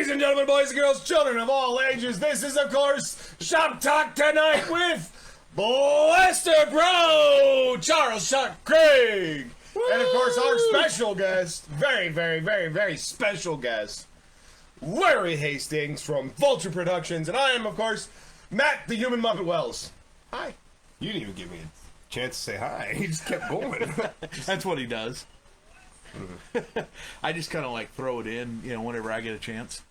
Ladies and gentlemen, boys and girls, children of all ages, this is, of course, Shop Talk Tonight with BlasterPro, Charles Chuck Craig. Woo! And, of course, our special guest, very special guest, Larry Hastings from Vulture Productions. And I am, of course, Matt the Human Muppet Wells. Hi. You didn't even give me a chance to say hi. He just kept going. That's what he does. I just kind of like throw it in, you know, whenever I get a chance.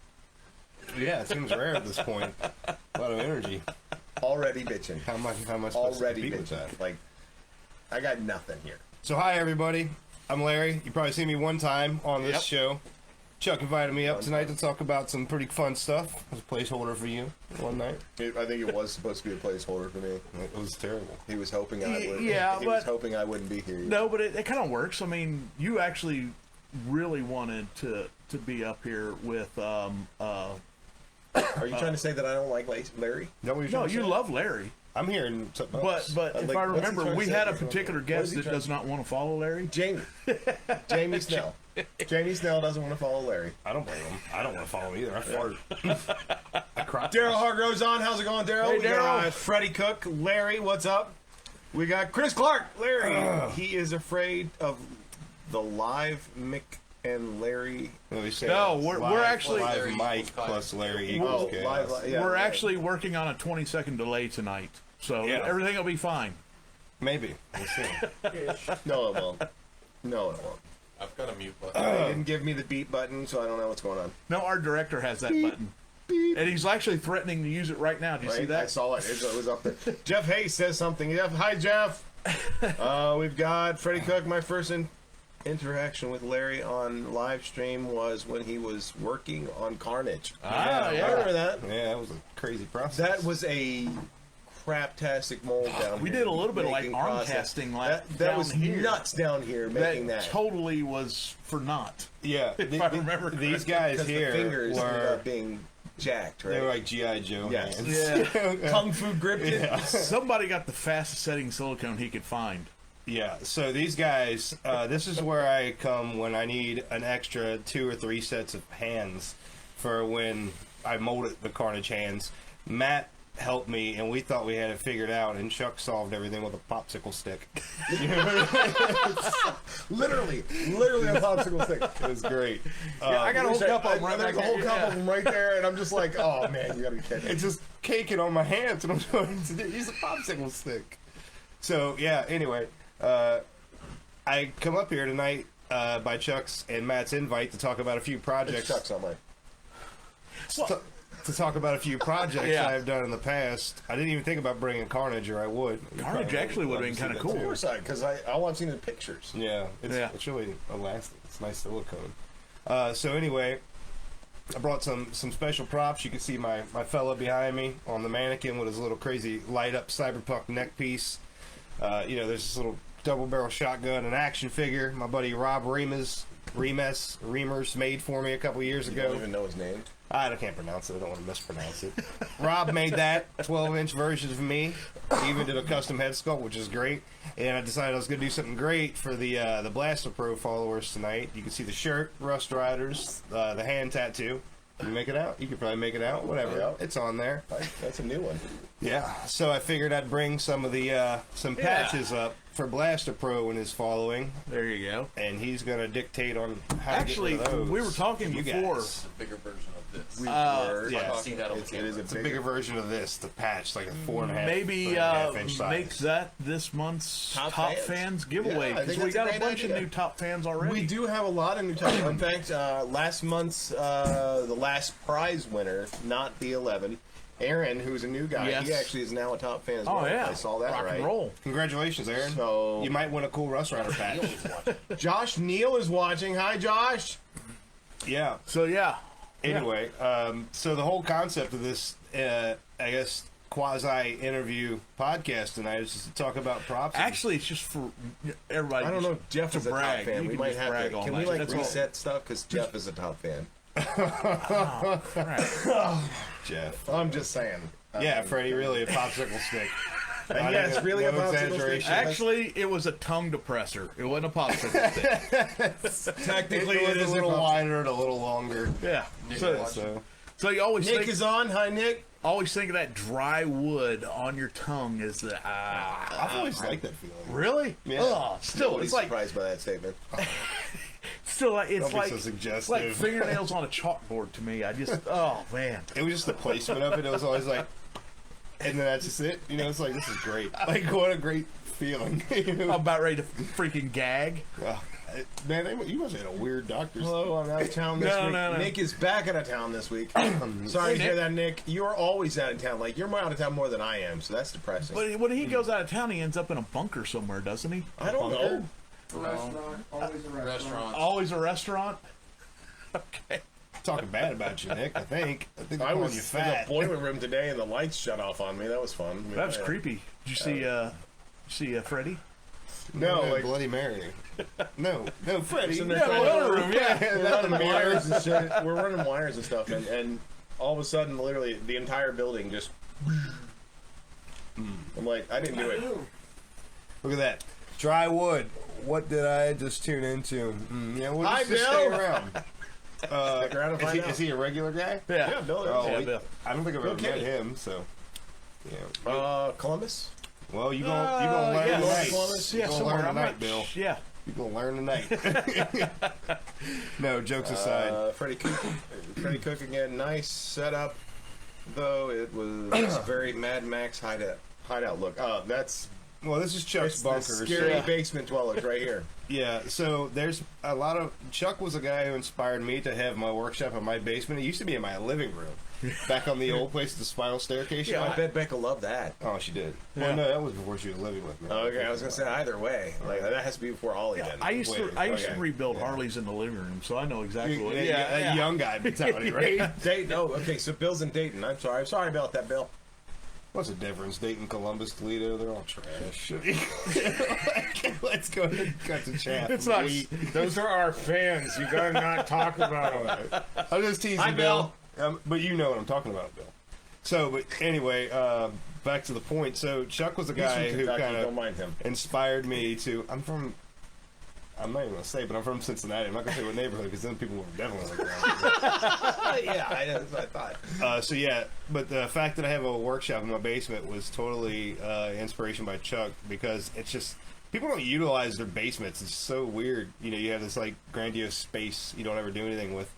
Yeah, it seems rare at this point. A lot of energy. Already bitching. How much supposed Already to compete with bitching. that? Like, I got nothing here. So hi everybody. I'm Larry. You probably seen me one time on this show. Chuck invited me up tonight to talk about some pretty fun stuff. As a placeholder for you one night. I think it was supposed to be a placeholder for me. It was terrible. He was hoping I would. Yeah, he was hoping I wouldn't be here. No, but it kind of works. I mean, you actually really wanted to be up here with. Are you trying to say that I don't like Larry? No, you love Larry. I'm hearing something else. But if I remember, we had a particular guest that does not want to follow Larry. Jamie Snell. Jamie Snell doesn't want to follow Larry. I don't blame him. I don't want to follow him either. I fart. I cry. Daryl Hargrove's on. How's it going, Daryl? Hey, we got Daryl. Freddie Cook. Larry, what's up? We got Chris Clark. Larry. He is afraid of the live Mick and Larry. No, we're actually live Mike plus Larry equals chaos. We're actually working on a 20-second delay tonight, so everything will be fine. Maybe. We'll see. No, it won't. No, it won't. I've got a mute button. They didn't give me the beat button, so I don't know what's going on. No, our director has that button. And he's actually threatening to use it right now. Do you see that? I saw it. It was up there. Jeff Hayes says something. Hi, Jeff. We've got Freddie Cook. My first interaction with Larry on Livestream was when he was working on Carnage. Yeah. I remember that. Yeah, that was a crazy process. That was a craptastic mold down here. We did a little bit of like making arm process. casting That down was here. nuts down here making that. Totally was for naught. Yeah, If I remember these correctly. guys Because here the fingers ended were up being jacked, right? they were like G.I. Joe Yes. hands. Yeah. Kung Fu gripped it. Yeah. Somebody got the fastest setting silicone he could find. Yeah, so these guys, this is where I come when I need an extra 2 or 3 sets of hands for when I molded the Carnage hands. Matt helped me, and we thought we had it figured out, and Chuck solved everything with a popsicle stick. literally a popsicle stick. It was great. I got a whole cup of them right There's a back whole here. cup of them right there, and I'm just like, oh man, you gotta be kidding. It's just caking on my hands, and I'm trying to use a popsicle stick. So, yeah, anyway, I come up here tonight by Chuck's and Matt's invite to talk about a few projects. It's Chuck's on my. To talk about a few projects I've done in the past. I didn't even think about bringing Carnage, or I would. Carnage actually would have been kind of cool. Of course, because all I've seen is pictures. Yeah, it's really elastic. It's nice silicone. So anyway, I brought some special props. You can see my fella behind me on the mannequin with his little crazy light up cyberpunk neck piece. You know, there's this little double barrel shotgun and action figure my buddy Rob Reimers made for me a couple years ago. You don't even know his name. I can't pronounce it. I don't want to mispronounce it. Rob made that 12-inch version of me. He even did a custom head sculpt, which is great. And I decided I was going to do something great for the BlasterPro followers tonight. You can see the shirt, Rust Riders, the hand tattoo. Can you make it out? You could probably make it out. Whatever. Yeah. It's on there. That's a new one. Yeah. So I figured I'd bring some of the some patches up for BlasterPro and his following. There you go. And he's going to dictate on how Actually, to get rid of those. we were talking You before. guys. It's a bigger version of this. Yeah. I've seen that on It camera. is It's a bigger version of this, the patch, like a 4.5 Maybe 3.5-inch size. make that this month's Top Top Fans. Fans giveaway, Yeah, I because think we that's a got a great bunch idea. of new Top Fans already. We do have a lot of new top. In fact, last month's the last prize winner, not the 11, Aaron, who's a new guy. Yes. He actually is now a top fan as Oh well. yeah, I saw that rock right. and roll. Congratulations, Aaron. So You might win a cool Rust Rider patch. Josh Neal is watching. Hi, Josh. Yeah. So yeah. Anyway, so the whole concept of this, I guess, quasi-interview podcast tonight is just to talk about props. Actually, it's just for everybody. I don't know if Jeff to is a brag. top fan. You We can might just have brag to. all Can we night. like That's all. reset stuff? Because Jeff is a top fan. Right. Jeff. I'm just saying. Yeah, Freddie, really a popsicle stick. And yes, really no a popsicle exaggeration. stick. Actually, it was a tongue depressor. It wasn't a popsicle stick. Technically, it it was is a little popsicle. wider and a little longer. Yeah. Nick So, watching. so you always Nick think, is on. Hi, Nick. always think of that dry wood on your tongue as the I've always liked that feeling. really? Yeah. Oh, still, Nobody's it's like surprised by that statement. still like it's Don't be like so it's suggestive. like fingernails on a chalkboard to me. I just oh man. It was just the placement of it. It was always like, and then that's just it. You know, it's like, this is great. Like, what a great feeling. You know? I'm about ready to freaking gag. Man, you must have had a weird doctor's. Hello, I'm out of town this week. No. Nick is back out of town this week. Sorry to hear that, Nick. You are always out of town. Like, you're more out of town more than I am, so that's depressing. But when he goes out of town, he ends up in a bunker somewhere, doesn't he? I don't know. Restaurant, always a restaurant. Restaurants. Always a restaurant. Okay. Talking bad about you, Nick. I think they're I calling was you in fat. the boiler room today, and the lights shut off on me. That was fun. I mean, That was yeah. creepy. Did you see Freddie? No, like Bloody Mary. No, Freddie. in the No, boiler room, yeah. we're running wires and shit. We're running wires and stuff, and all of a sudden, literally, the entire building just. I'm like, I didn't do it. Look at that. Dry wood. What did I just tune into? Yeah, we'll Hi, just stay Bill. around. Stick around and find out. Is he a regular guy? Yeah, Bill. Oh, Yeah, wait. Bill. I don't think I've ever Okay. met him, so. Yeah. Columbus. Well, you gonna learn yeah, tonight. Columbus. You Yeah, gonna somewhere. learn I'm tonight, not, Bill. Yeah. You gonna learn tonight. No, jokes aside. Freddie Cook again. Nice setup, though it was very Mad Max hideout look. That's Well, this is Chuck's it's the bunkers. scary Yeah. basement dwellers right here. Yeah, so there's a lot of. Chuck was a guy who inspired me to have my workshop in my basement. It used to be in my living room, back on the old place, the spiral staircase. Yeah, I bet Becca loved that. Oh, she did. Yeah. Well, no, that was before she was living with me. Okay, I was gonna say either way. Like that has to be before Ollie then. I used to okay. rebuild Harleys in the living room, so I know exactly what. That young guy mentality, right? Dayton. Oh, okay. So Bill's in Dayton. I'm sorry about that, Bill. What's the difference? Dayton, Columbus, Toledo, they're all trash. Let's go ahead and cut the chat. It's not. Those are our fans. You gotta not talk about them. I'm just teasing, Hi, Bill. But you know what I'm talking about, Bill. So, but anyway, back to the point. So, Chuck was a guy who kind Don't of mind him. inspired me to. I'm not even gonna say, but I'm from Cincinnati. I'm not gonna say what neighborhood because then people will definitely look around. Yeah, that's what I thought. So yeah, but the fact that I have a workshop in my basement was totally inspiration by Chuck because it's just people don't utilize their basements. It's so weird. You know, you have this like grandiose space you don't ever do anything with.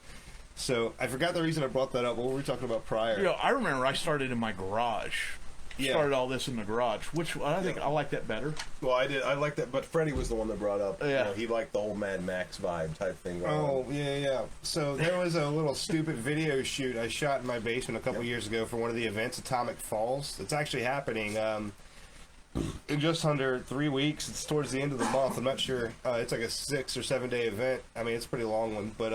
So I forgot the reason I brought that up. What were we talking about prior? You know, I remember I started in my garage. Yeah. Started all this in the garage, which I think I like that better. Well, I did. I like that, but Freddie was the one that brought up. Yeah. You know, he liked the whole Mad Max vibe type thing. Going Oh, on. yeah. So there was a little stupid video shoot I shot in my basement a couple years ago for one of the events, Atomic Falls. It's actually happening in just under 3 weeks. It's towards the end of the month. I'm not sure. It's like a 6 or 7 day event. I mean, it's a pretty long one, but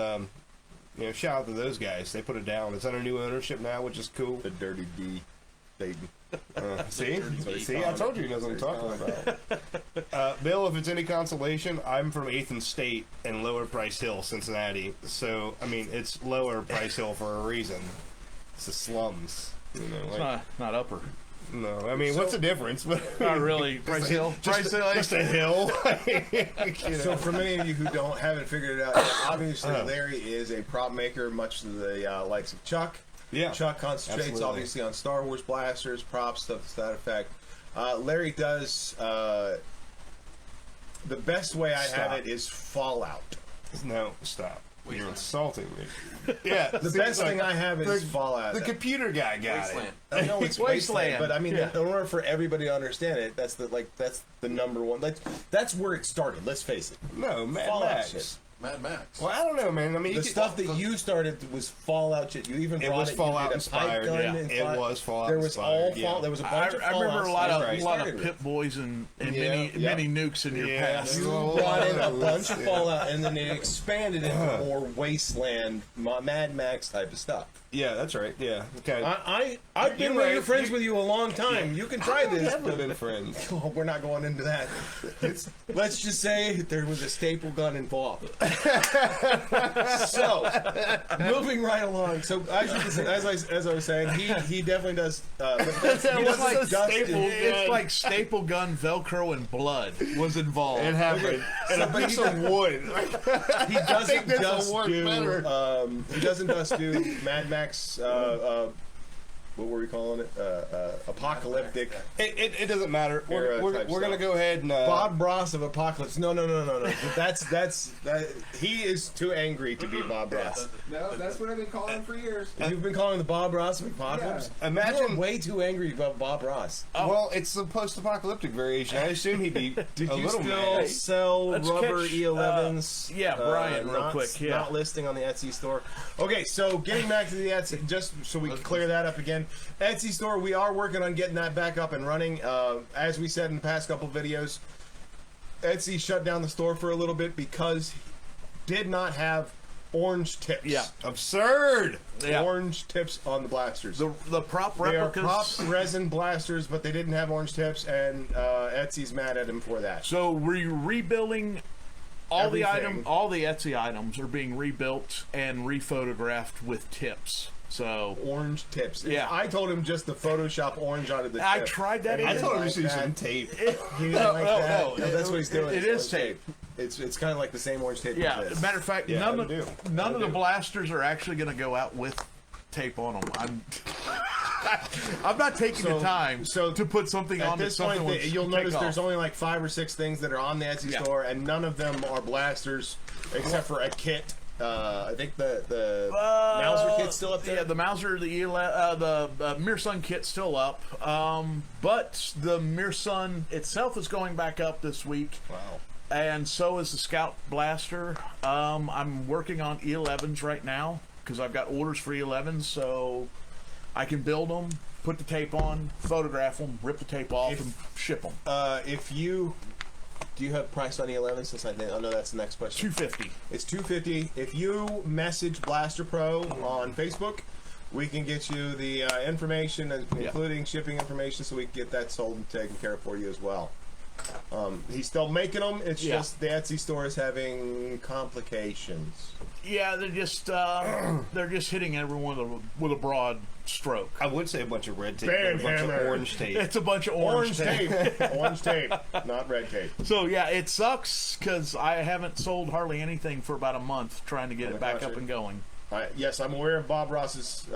you know, shout out to those guys. They put it down. It's under new ownership now, which is cool. The Dirty D, Dayton. See, I told you he knows what I'm talking about. Bill, if it's any consolation, I'm from 8th and State and Lower Price Hill, Cincinnati. So, I mean, it's Lower Price Hill for a reason. It's the slums. You know, It's like, not upper. no, I mean, what's the difference? Not really. Price Hill. Price Hill. Just a hill. You know? So for many of you who haven't figured it out yet, obviously Larry is a prop maker, much to the likes of Chuck. Yeah, Chuck concentrates absolutely. obviously on Star Wars blasters, props, stuff to that effect. Larry does. The best way I have it is Fallout. No, stop. You're insulting me. Yeah, The best thing I have is Fallout. The computer guy got Wasteland. it. I know it's Wasteland. Wasteland, but I mean, Yeah. in order for everybody to understand it, that's the number one. That's where it started. Let's face it. No, Mad Fallout Max. shit. Mad Max. Well, I don't know, man. I mean, The stuff that you started was Fallout shit. You even It brought was it. Fallout you did a inspired, pipe gun yeah. and It was Fallout There was inspired, all yeah. There was a I bunch of remember Fallouts. a lot That's of right. a lot Started of with. Pit Boys and Yeah, many nukes in your Yeah, past. there's You a brought in a lot of bunch those, of yeah. Fallout, and then it expanded into more Wasteland, Mad Max type of stuff. Yeah, that's right. Yeah. Okay. I've been right. friends with you a long time. You can try this. We've been friends. Oh, we're not going into that. Let's just say there was a staple gun involved. So, moving right along. So, as I was saying, he definitely does. He doesn't like dust it's like staple gun, Velcro, and blood was involved. It happened. And a piece of wood. He doesn't this'll just work do. better. He doesn't just do Mad Max. What were we calling it? Apocalyptic. It doesn't matter. We're type going to stuff. go ahead and... Bob Ross of Apocalypse. No. That's he is too angry to be Bob Ross. No, that's what I've been calling him for years. You've been calling the Bob Ross of Apocalypse. Yeah. Imagine- You're way too angry about Bob Ross. Well, it's the post-apocalyptic variation. I assume he'd be Did a you little still mad. sell Let's rubber catch, E11s? yeah, Brian, real not, quick, yeah. Not listing on the Etsy store. Okay, so getting back to the Etsy, just so we can clear that up again. Etsy store, we are working on getting that back up and running. As we said in the past couple videos, Etsy shut down the store for a little bit because did not have orange tips. Yeah. Absurd! Yeah. Orange tips on the blasters. The prop They are replicas. prop resin blasters, but they didn't have orange tips, and Etsy's mad at him for that. So we're rebuilding all Everything. all the Etsy items are being rebuilt and rephotographed with tips. So Orange tips. Yeah. I told him just to Photoshop orange onto the I tip. tried that. And he I in. told him didn't to use like some that. tape. He didn't No, like no, that. no. That's what he's doing. It It's is orange tape. It's kind of like the same orange tape. Yeah. as this. Matter of fact, Yeah, none that'll of the blasters are actually going to go out with tape on them. I'm not taking the time to put something At on that this point, something will you'll take notice off. there's only like 5 or 6 things that are on the Etsy Yeah. store, and none of them are blasters, except for a kit. I think the Mauser kit's still up there. Yeah, the Mauser, the Mir Sun kit's still up. But the Mir Sun itself is going back up this week. Wow. And so is the Scout Blaster. I'm working on E11s right now because I've got orders for E11s, so I can build them, put the tape on, photograph them, rip the tape off, and ship them. Do you have price on the 11? Since I know that's the next question. $250. It's $250. If you message Blaster Pro on Facebook, we can get you the information, including shipping information, so we can get that sold and taken care of for you as well. He's still making them. It's just the Etsy store is having complications. Yeah, they're just hitting everyone with a broad stroke. I would say a bunch of red tape, Band but a bunch hammer. of orange tape. It's a bunch of Orange tape. Orange tape, not red tape. So yeah, it sucks because I haven't sold hardly anything for about a month trying to get it back up and going. Yes, I'm aware of Bob Ross's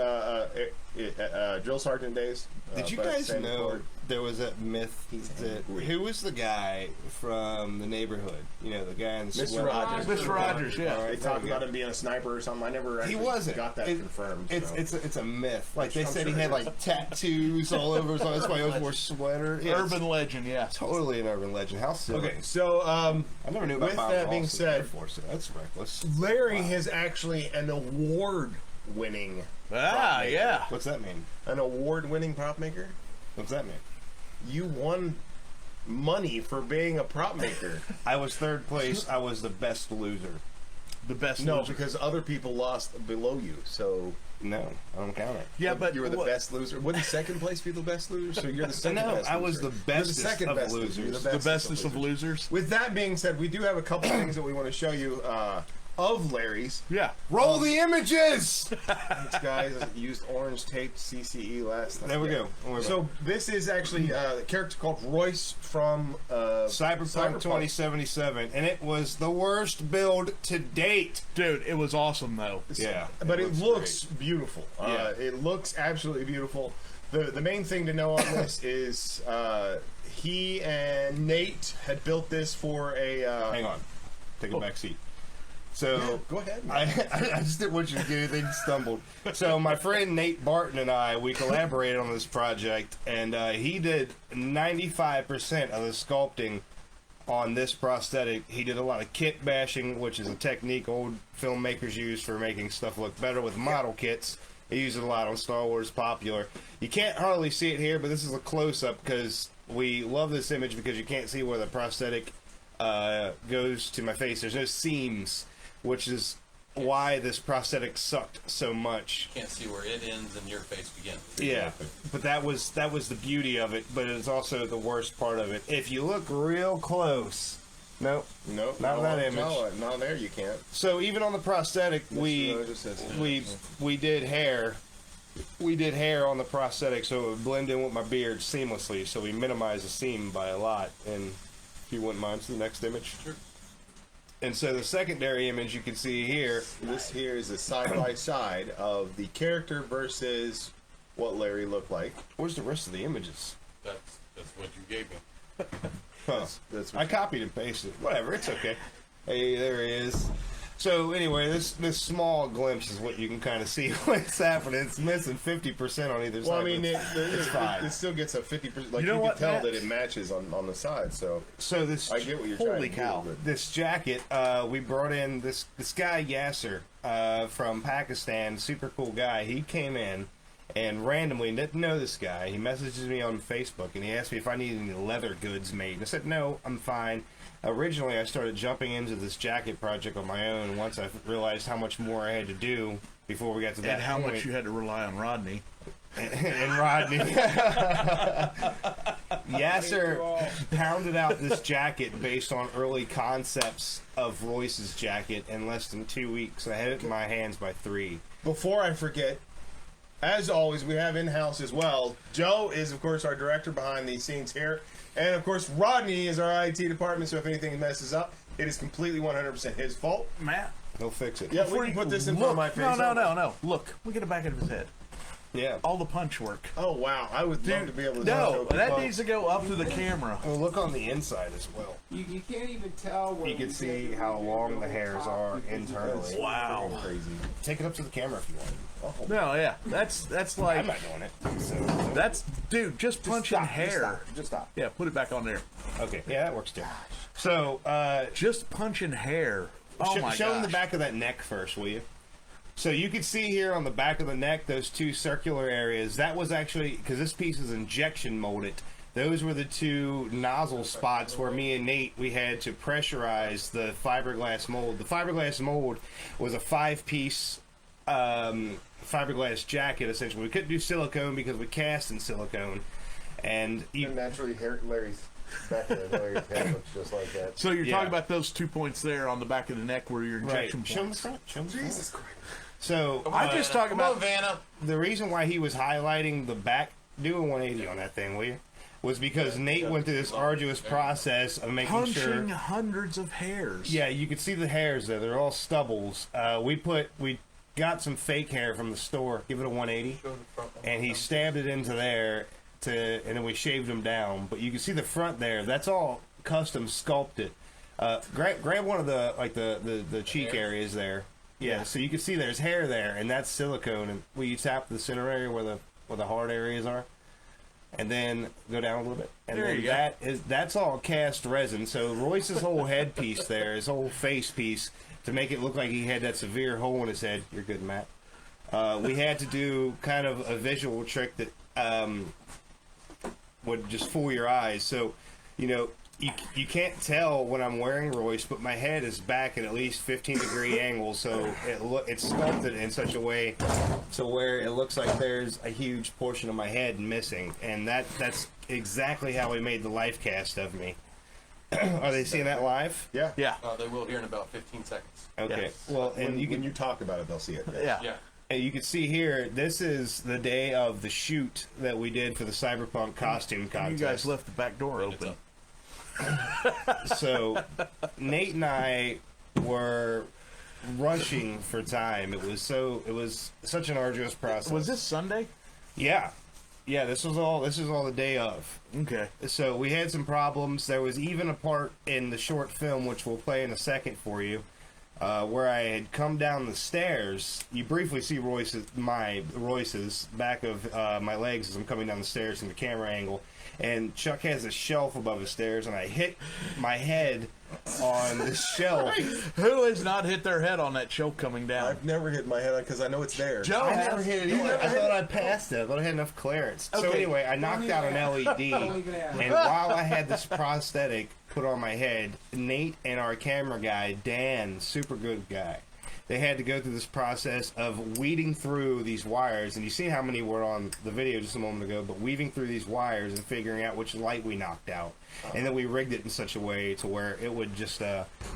drill sergeant days. Did you but guys same know accord. there was that myth that who was the guy from the neighborhood? You know, the guy in the Mr. sweater? Rogers. Mr. Rogers, yeah. All right, They there talked we go. about him being a sniper or something. I never He actually wasn't. got that confirmed. It's so. it's a myth. Like they I'm said, he sure had it is. like tattoos all over. So that's why he always wore a sweater. Yeah, it's Urban legend, yeah. totally an urban legend. How silly! Okay, so I never knew about with Bob that Ross being in the said, Air Force. That's reckless. Larry has actually an award-winning Ah, maker. yeah. What's that mean? An award-winning prop maker. What's that mean? You won money for being a prop maker. I was third place. I was the best loser. The best No, loser. because other people lost below you. So No, I don't count it. Yeah, but you were the what- best loser. Wouldn't second place be the best loser? So you're the second No, best. I was loser. the You're bestest second of best loser. losers. You're the bestest of losers. With that being said, we do have a couple things that we want to show you of Larry's. Yeah. Roll the images. These guys used orange tape CCE last time. There we go. So this is actually a character called Royce from Cyberpunk 2077, and it was the worst build to date. Dude, it was awesome though. Yeah, But it looks beautiful. Yeah. It looks absolutely beautiful. The main thing to know on this is he and Nate had built this for a... Hang on. Take a back seat. So Go ahead. I just didn't want you to get anything stumbled. So my friend Nate Barton and I, we collaborated on this project, and he did 95% of the sculpting on this prosthetic. He did a lot of kit bashing, which is a technique old filmmakers use for making stuff look better with model kits. He used it a lot on Star Wars Popular. You can't hardly see it here, but this is a close-up because we love this image because you can't see where the prosthetic goes to my face. There's no seams, which is why this prosthetic sucked so much. Can't see where it ends and your face begins. Yeah, but that was the beauty of it, but it's also the worst part of it. If you look real close, Nope. Nope. Not that image. No, there you can't. So even on the prosthetic, we did hair. We did hair on the prosthetic so it would blend in with my beard seamlessly. So we minimized the seam by a lot. And if you wouldn't mind, to the next image. Sure. And so the secondary image you can see here. This here is a side by side of the character versus what Larry looked like. Where's the rest of the images? That's what you gave me. Huh. That's I copied and pasted. Whatever, it's okay. Hey, there he is. So anyway, this small glimpse is what you can kind of see what's happening. It's missing 50% on either side. Well, I mean, it's fine. it still gets a 50%. Like You know you what, can tell Matt? that it matches on the side. So This I get what you're trying holy to cow. do. But this jacket, we brought in this guy Yasser from Pakistan, super cool guy. He came in and randomly didn't know this guy. He messages me on Facebook and he asked me if I needed any leather goods made. And I said no, I'm fine. Originally, I started jumping into this jacket project on my own once I realized how much more I had to do before we got to that And how point. much you had to rely on Rodney. And Rodney. Yasser pounded out this jacket based on early concepts of Royce's jacket in less than 2 weeks. I had it in my hands by 3. before I forget, as always, we have in-house as well. Joe is, of course, our director behind the scenes here. And, of course, Rodney is our IT department, so if anything messes up, it is completely 100% his fault. Matt? He'll fix it. Yeah, we can put this in front of my face. No. Look at the back of his head. Yeah. All the punch work. Oh, wow. I would love to be able to No, show that people. needs to go up to the camera. Well, look on the inside as well. You can't even tell where You can see how long the hairs are internally. Wow. Crazy. Take it up to the camera if you want. No, yeah, that's I'm like not doing it. So. that's dude, just punching hair. Just stop. Yeah, put it back on there. Okay, yeah, that works too. So, Just punching hair. Oh my show them the gosh. back of that neck first, will you? So you can see here on the back of the neck, those 2 circular areas. That was actually, because this piece is injection molded, those were the 2 nozzle spots where me and Nate, we had to pressurize the fiberglass mold. The fiberglass mold was a 5-piece fiberglass jacket, essentially. We couldn't do silicone because we cast in silicone. And Naturally, Larry's back there. Larry's head looks just like that. So you're Yeah. talking about those 2 points there on the back of the neck where your right, injection show them the points. front. Show them the Jesus front. Christ. So I'm just talking Come on, about Vanna. the reason why he was highlighting the back, do a 180 on that thing, will you? Was because Nate went through this arduous process of making punching sure. hundreds of hairs. Yeah, you can see the hairs there. They're all stubbles. We got some fake hair from the store. Give it a 180, and he stabbed it into there and then we shaved them down. But you can see the front there. That's all custom sculpted. Grab one of the cheek areas there. Yeah, so you can see there's hair there, and that's silicone. And will you tap the center area where the hard areas are? And then go down a little bit. And There then you go. that's all cast resin. So Royce's whole head piece there, his whole face piece, to make it look like he had that severe hole in his head. You're good, Matt. We had to do kind of a visual trick that would just fool your eyes. So, you can't tell when I'm wearing Royce, but my head is back at least 15-degree angle, so it's sculpted in such a way to where it looks like there's a huge portion of my head missing, and that's exactly how we made the life cast of me. Are they seeing that live? Yeah. Yeah. They will here in about 15 seconds. Okay. Yeah. Well, and When you talk about it, they'll see it. Yeah. Yeah. and you can see here, this is the day of the shoot that we did for the Cyberpunk costume And contest. you guys left the back door It's open. up. So Nate and I were rushing for time. It was such an arduous process. Was this Sunday? Yeah. This was all the day of. Okay. So we had some problems. There was even a part in the short film, which we'll play in a second for you, where I had come down the stairs. You briefly see Royce's back of my legs as I'm coming down the stairs in the camera angle. And Chuck has a shelf above the stairs, and I hit my head on this shelf. Who has not hit their head on that shelf coming down? I've never hit my head on because I know it's there. Joe I has. never hit it either. I thought I passed it. I thought I had enough clearance. So Okay. anyway, I knocked out an LED, and while I had this prosthetic put on my head, Nate and our camera guy, Dan, super good guy, they had to go through this process of weeding through these wires, and you see how many were on the video just a moment ago, but weaving through these wires and figuring out which light we knocked out. And then we rigged it in such a way to where it would just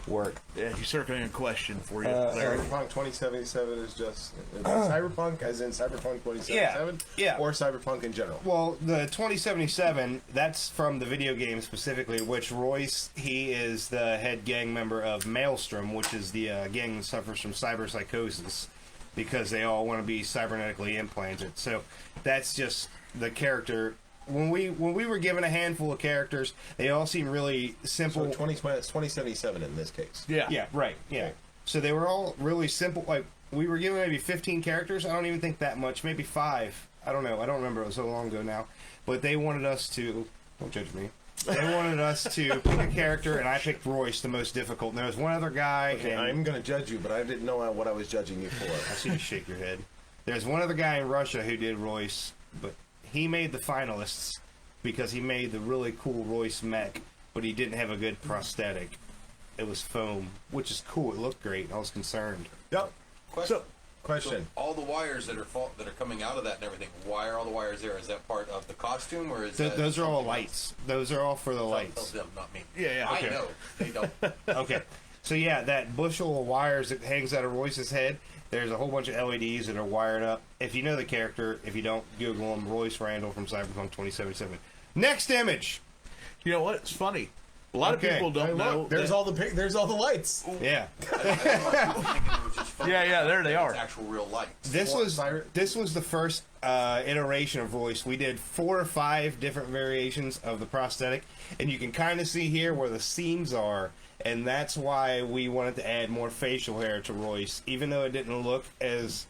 work. Yeah, he's circling a question for you, Larry. Cyberpunk 2077 is just Cyberpunk, as in Cyberpunk 2077, Yeah. or Cyberpunk in general. Well, the 2077, that's from the video game specifically, which Royce, he is the head gang member of Maelstrom, which is the gang that suffers from cyberpsychosis because they all want to be cybernetically implanted. So that's just the character. When we were given a handful of characters, they all seem really simple. So 2077 in this case. Yeah, right. Yeah. So they were all really simple. Like, we were given maybe 15 characters. I don't even think that much. Maybe 5. I don't know. I don't remember. It was so long ago now. But they wanted us to... Don't judge me. They wanted us to pick a character, and I picked Royce, the most difficult. And there was one other guy... Okay, and I'm going to judge you, but I didn't know what I was judging you for. I see you shake your head. There's one other guy in Russia who did Royce, but he made the finalists because he made the really cool Royce mech, but he didn't have a good prosthetic. It was foam, which is cool. It looked great. I was concerned. Yep. Question. So all the wires that are coming out of that and everything, why are all the wires there? Is that part of the costume, or is that Those are all something lights. Those are all for the else? lights. Tell them, not me. Yeah, okay. I know. They don't. Okay. So yeah, that bushel of wires that hangs out of Royce's head, there's a whole bunch of LEDs that are wired up. If you know the character, if you don't, Google him, Royce Randall from Cyberpunk 2077. Next image. You know what? It's funny. A lot of Okay. people don't know. There's all the lights. Yeah. Yeah, there they are. It's actual real lights. This was the first iteration of Royce. We did 4 or 5 different variations of the prosthetic, and you can kind of see here where the seams are, and that's why we wanted to add more facial hair to Royce. Even though it didn't look as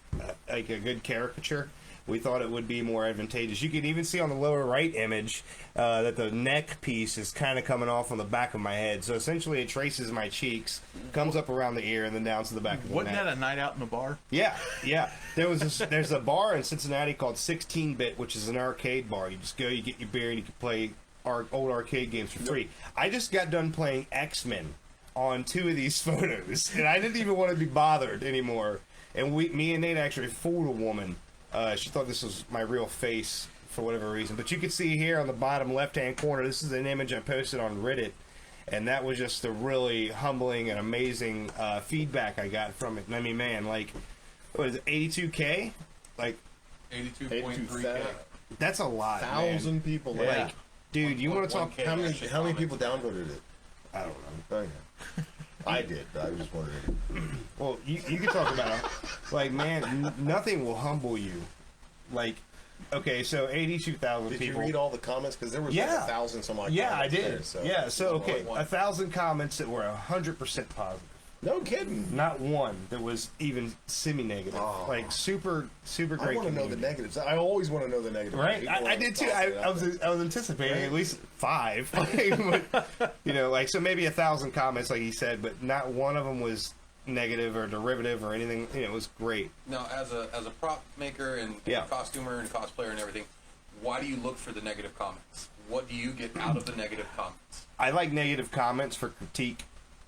like a good caricature, we thought it would be more advantageous. You can even see on the lower right image that the neck piece is kind of coming off on the back of my head. So essentially it traces my cheeks, comes up around the ear, and then down to the back of the Wasn't neck. that a night out in the bar? Yeah. There's a bar in Cincinnati called 16-Bit, which is an arcade bar. You just go, you get your beer, and you can play old arcade games for free. I just got done playing X-Men on 2 of these photos, and I didn't even want to be bothered anymore. And me and Nate actually fooled a woman. She thought this was my real face for whatever reason. But you can see here on the bottom left-hand corner, this is an image I posted on Reddit. And that was just a really humbling and amazing feedback I got from it. And I mean, man, like, what is it, 82K? Like, 82.3K. that's a lot, 1,000 man. people. Yeah. Like, Dude, you want to talk... 1K how many actually people downvoted it? I don't know. Okay. I did. I was wondering. Well, you can talk about it. Like, man, nothing will humble you. Like, okay, so 82,000 Did people. you read all the comments? Because there was Yeah. like 1,000 some odd Yeah, I comments did. there, so. Yeah, so, okay, One. 1,000 comments that were 100% positive. No kidding. Not one that was even semi-negative. Oh. Like, super great I want to know the community. negatives. I always want to know the negatives. Right, People I are did too. tossing it I out was there. I was anticipating at least 5. But, you know, like, so maybe 1,000 comments, like he said, but not one of them was negative or derivative or anything. You know, it was great. Now, as a prop maker and Yeah. costumer and cosplayer and everything, why do you look for the negative comments? What do you get out of the negative comments? I like negative comments for critique.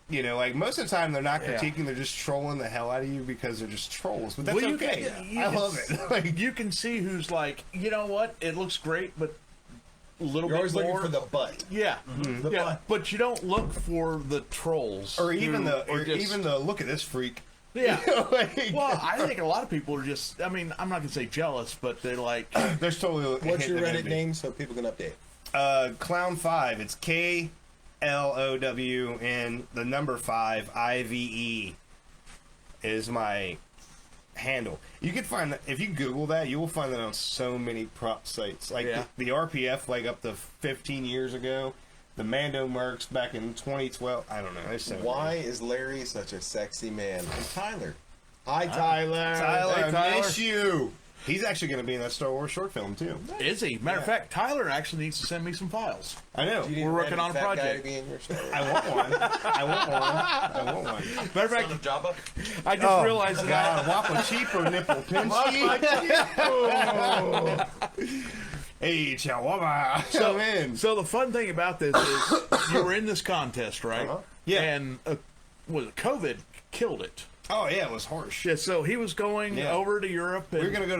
You know, like, most of the time they're not Yeah. critiquing, they're just trolling the hell out of you because they're just trolls. But that's Well, you okay. can- you I can- love it. Like, You can see who's like, you know what? It looks great, but a little You're bit always more. looking for the butt. Yeah, The yeah, butt. but you don't look for the trolls, or even who are just- even the look at this freak. yeah. You know, like, Well, I think a lot of people are just. I mean, I'm not gonna say jealous, but they're like, there's totally a What's hint your of Reddit envy. name so people can update? Clown5. It's KLOWN, the number 5, IVE is my handle. You can find that, if you Google that, you will find that on so many prop sites. Like Yeah. the RPF, like up to 15 years ago, the Mando Mercs back in 2012. I don't know. There's so Why many. is Larry such a sexy man? And Tyler. Hi, Tyler. Tyler, Hey, I Tyler. miss you. He's actually going to be in that Star Wars short film, too. is he? Matter of fact, Tyler actually needs to send me some files. I know. Do you need We're a working random on a fat guy project. to be in your show? I want one. I want one. Matter of Son fact, of Jabba? I just realized that. God, Wappa Cheapo Nipple Pinsky. Hey, Chihuahua. Come in. So the fun thing about this is you were in this contest, right? Uh-huh. Yeah. And was it COVID killed it? Oh yeah, it was harsh. Yeah, so he was going over to Europe. And We were gonna go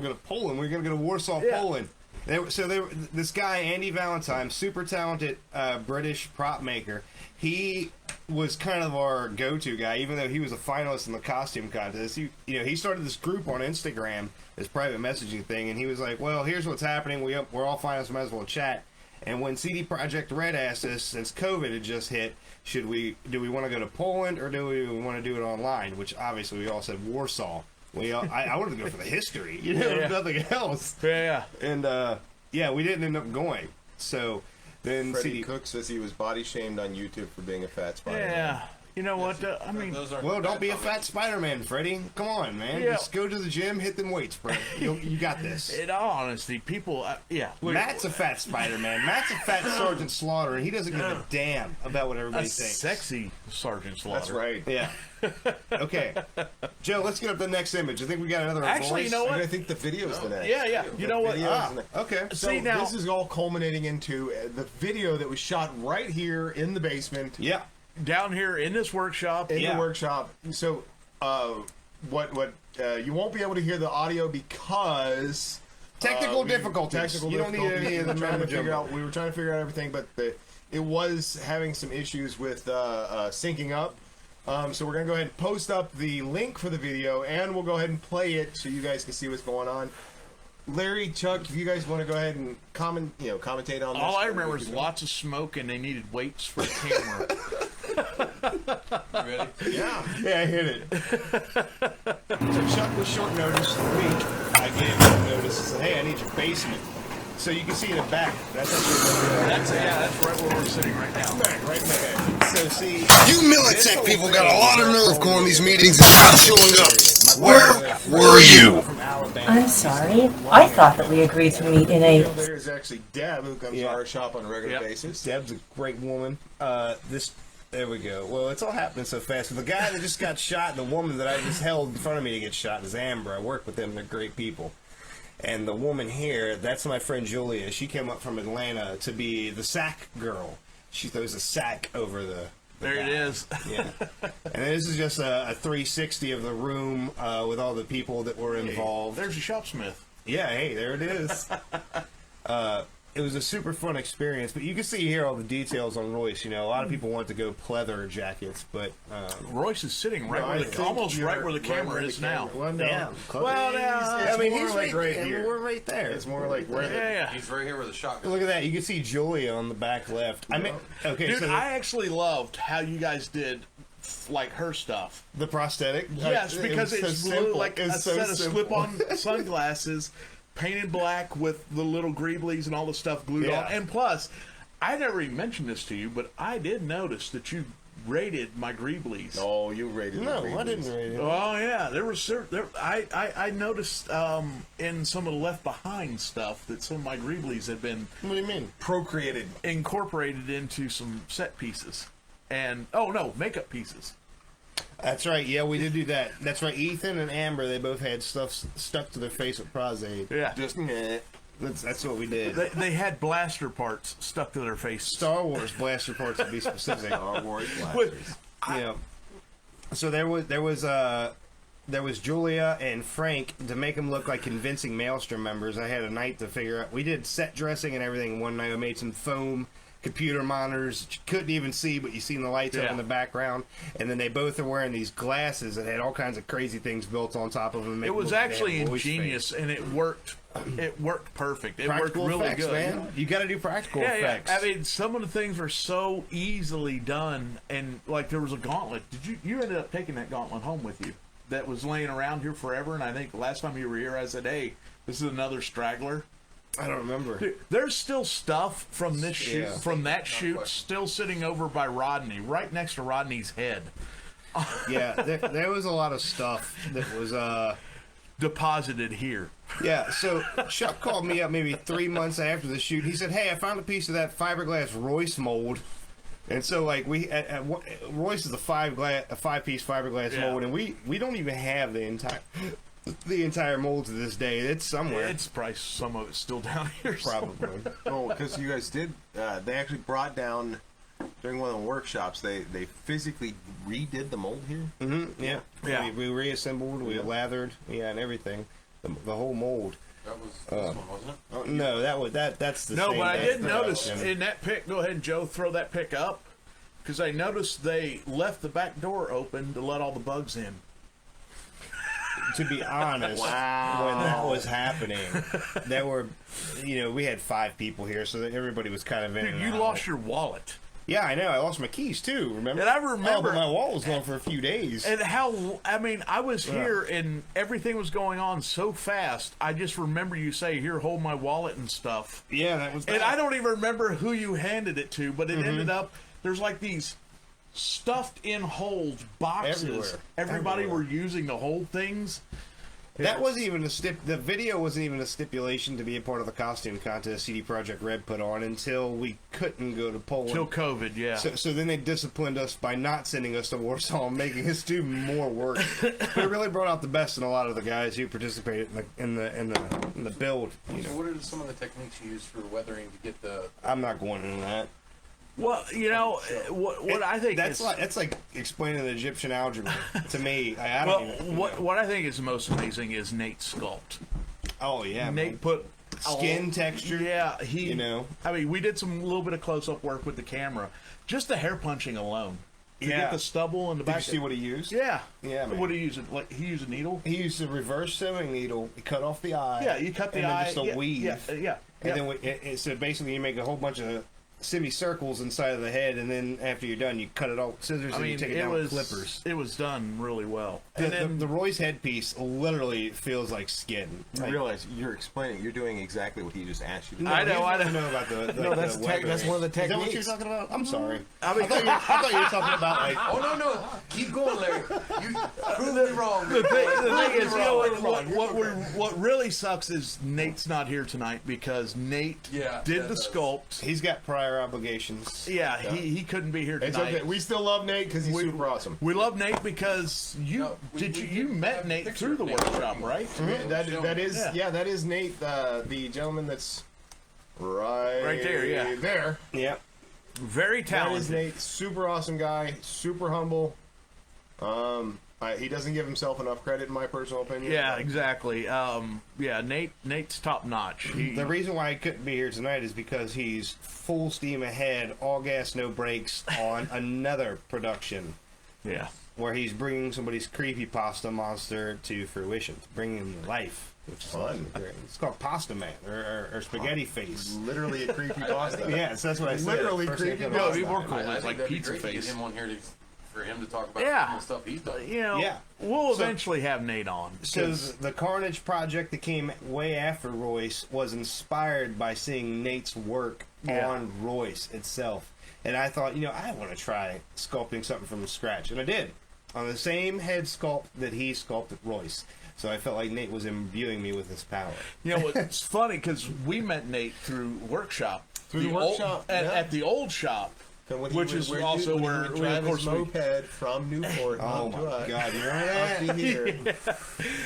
to Poland. We were gonna go to Warsaw, Poland. This guy Andy Valentine, super talented British prop maker. He was kind of our go-to guy, even though he was a finalist in the costume contest. He started this group on Instagram, this private messaging thing, and he was like, "Well, here's what's happening. We're all finalists. Might as well chat." And when CD Projekt Red asked us, since COVID had just hit, do we want to go to Poland or do we want to do it online? Which obviously we all said Warsaw. I wanted to go for the history, nothing else. Yeah. And we didn't end up going. So then Freddie Cook says he was body shamed on YouTube for being a fat spider. Yeah. You know what? I mean, well, don't be a fat Spider-Man, Freddie. Come on, man. Yeah. Just go to the gym, hit them weights, bro. You got this. in all honesty, people, Matt's a fat Spider-Man. Matt's a fat Sergeant Slaughter, and he doesn't give a damn about what everybody a thinks. sexy Sergeant Slaughter. That's right. Yeah. Okay. Joe, let's get up the next image. I think we got another Actually, voice. you know what? I think the video's the next. Yeah. You know what? Okay. So See, now- this is all culminating into the video that was shot right here in the basement. Yeah. Down here in this workshop. In the workshop. So, what you won't be able to hear the audio because Technical difficulties. Technical You don't need difficulties. any of the We were trying to figure out everything, but it was having some issues with syncing up. So we're gonna go ahead and post up the link for the video, and we'll go ahead and play it so you guys can see what's going on. Larry, Chuck, if you guys want to go ahead and commentate on this. All I remember is lots of smoke, and they needed weights for the camera. You ready? Yeah. Yeah, I hit it. So Chuck was short notice the week. I gave him notice and said, "Hey, I need your basement." So you can see in the back. That's That's right where we're sitting right now. Right back. So see, You Militech people got a lot of nerve going to these meetings and not showing up. Where were you? I'm sorry. I thought that we agreed to meet in a... There's actually Deb, who comes to our shop on a regular basis. Deb's a great woman. There we go. Well, it's all happening so fast. The guy that just got shot and the woman that I just held in front of me to get shot is Amber. I work with them. They're great people. And the woman here, that's my friend Julia. She came up from Atlanta to be the sack girl. She throws a sack over the There it is. Yeah. And this is just a 360 of the room with all the people that were involved. There's a shopsmith. Yeah, hey, there it is. It was a super fun experience, but you can see here all the details on Royce. A lot of people want to go pleather jackets, but Royce is sitting right almost right where the camera is now. Well, no. yeah, Well, now, he's like right and here. we're right there. It's more like where Yeah. He's right here where the shotgun. Look at that. You can see Julia on the back left. I mean, okay, Dude, so I actually loved how you guys did like her stuff. the prosthetic. Yes, because it was it's so blue, simple. like a It's so set of simple. slip-on sunglasses, painted black with the little greeblies and all the stuff glued on. And plus, I never even mentioned this to you, but I did notice that you rated my greeblies. Oh, you rated No, the I didn't rate it. Oh yeah, there was I noticed in some of the Left Behind stuff that some of my greeblies had been What do you mean? procreated. incorporated into some set pieces and makeup pieces. That's right. Yeah, we did do that. That's right. Ethan and Amber, they both had stuff stuck to their face with Prozaid. Yeah, Just That's what we did. they had blaster parts stuck to their face. Star Wars blaster parts to be specific. Star Wars blasters. Yeah. So there was Julia and Frank to make them look like convincing Maelstrom members. I had a night to figure out. We did set dressing and everything one night. I made some foam computer monitors that you couldn't even see, but you seen the lights up in the background. And then they both are wearing these glasses that had all kinds of crazy things built on top of them. It was actually ingenious, and it worked. It worked perfect. It Practical worked really effects, good. man. You got to do practical effects. I mean, some of the things were so easily done, and like there was a gauntlet. You ended up taking that gauntlet home with you? That was laying around here forever, and I think last time you were here, I said, "Hey, this is another straggler." I don't remember. Dude, there's still stuff from this shoot, Yeah. from that shoot, still sitting over by Rodney, right next to Rodney's head, Yeah, there was a lot of stuff that was deposited here. Yeah, so Chuck called me up maybe 3 months after the shoot. He said, "Hey, I found a piece of that fiberglass Royce mold." And so, like, Royce is a five-piece fiberglass mold, and we don't even have the entire mold to this day. It's somewhere. It's probably some of it's still down here. Probably. Oh, because you guys did. They actually brought down during one of the workshops, they physically redid the mold here. Mm-hmm. Yeah. Yeah. We reassembled, we lathered, and everything. The whole mold. That was this one, wasn't it? Oh, no, that's the No, same. but I that's did the notice production. in that pic. Go ahead, and Joe, throw that pic up, because I noticed they left the back door open to let all the bugs in. To be honest, when that was happening, there were, we had 5 people here, so that everybody was kind of in. Dude, and you out. lost your wallet. Yeah, I know. I lost my keys too. Remember? And I Oh, remember- but my wallet was gone for a few days. And I was here and everything was going on so fast. I just remember you say, "Here, hold my wallet and stuff." Yeah, that was. And I don't even remember who you handed it to, but it ended up there's like these stuffed in holes boxes. Everywhere. Everybody Everywhere. were using to hold things. That wasn't even the video wasn't even a stipulation to be a part of the costume contest CD Projekt Red put on until we couldn't go to Poland. Till COVID, yeah. So then they disciplined us by not sending us to Warsaw and making us do more work. But it really brought out the best in a lot of the guys who participated in the build. So what are some of the techniques you use for weathering to get the? I'm not going into that. Well, what I think that's is like explaining the Egyptian algebra to me. I don't even. what I think is most amazing is Nate's sculpt. Oh yeah, Nate man. put Skin texture. Yeah, he. I mean, we did some little bit of close up work with the camera. Just the hair punching alone. To get the stubble in the Did back. you see what he used? Yeah. Yeah, man. What did he use? Like he used a needle. He used a reverse sewing needle. He cut off the eye. Yeah, you cut the and eye. Then just a weave. Yeah. And then so basically you make a whole bunch of semicircles inside of the head, and then after you're done, you cut it all with scissors and you take it down with clippers. It was done really well. The Roy's headpiece literally feels like skin. You realize you're doing exactly what he just asked you to do. I know. I don't know about the No, that's the weathering. that's one of the Is that techniques. what you're talking about? I'm sorry. I mean, I thought you were talking about like. Oh no, keep going, Larry. You prove me wrong. the thing is, what really sucks is Nate's not here tonight because Nate did the sculpt. He's got prior obligations. Yeah, he couldn't be here It's tonight. okay. We still love Nate because he's super awesome. We love Nate because you met Nate through the workshop, right? Mm-hmm. That is Nate, the gentleman that's right there, yeah. there. Yep. Very That talented. is Nate. Super awesome guy. Super humble. He doesn't give himself enough credit, in my personal opinion. Yeah, exactly. Nate's top notch. The reason why I couldn't be here tonight is because he's full steam ahead, all gas, no brakes on another production. Yeah. Where he's bringing somebody's creepypasta monster to fruition, bringing him to life. Which is fun. It's called Pasta Man or Spaghetti Face. Literally a creepy pasta. Yes, that's what I said. Literally First thing creepy I No, thought it'd be more about. cool. I It's think like that'd be pizza great to get face. him on here for him to talk about Yeah. some of the stuff he's done. Yeah. We'll So- eventually have Nate on. So the Carnage project that came way after Royce was inspired by seeing Nate's work on Royce itself. And I thought, I want to try sculpting something from scratch. And I did. On the same head sculpt that he sculpted Royce. So I felt like Nate was imbuing me with his power. It's funny because we met Nate through workshop. Through the workshop, at the old shop. Which is also where we, of course, moped from Newport. Oh my God, you remember up that? to here.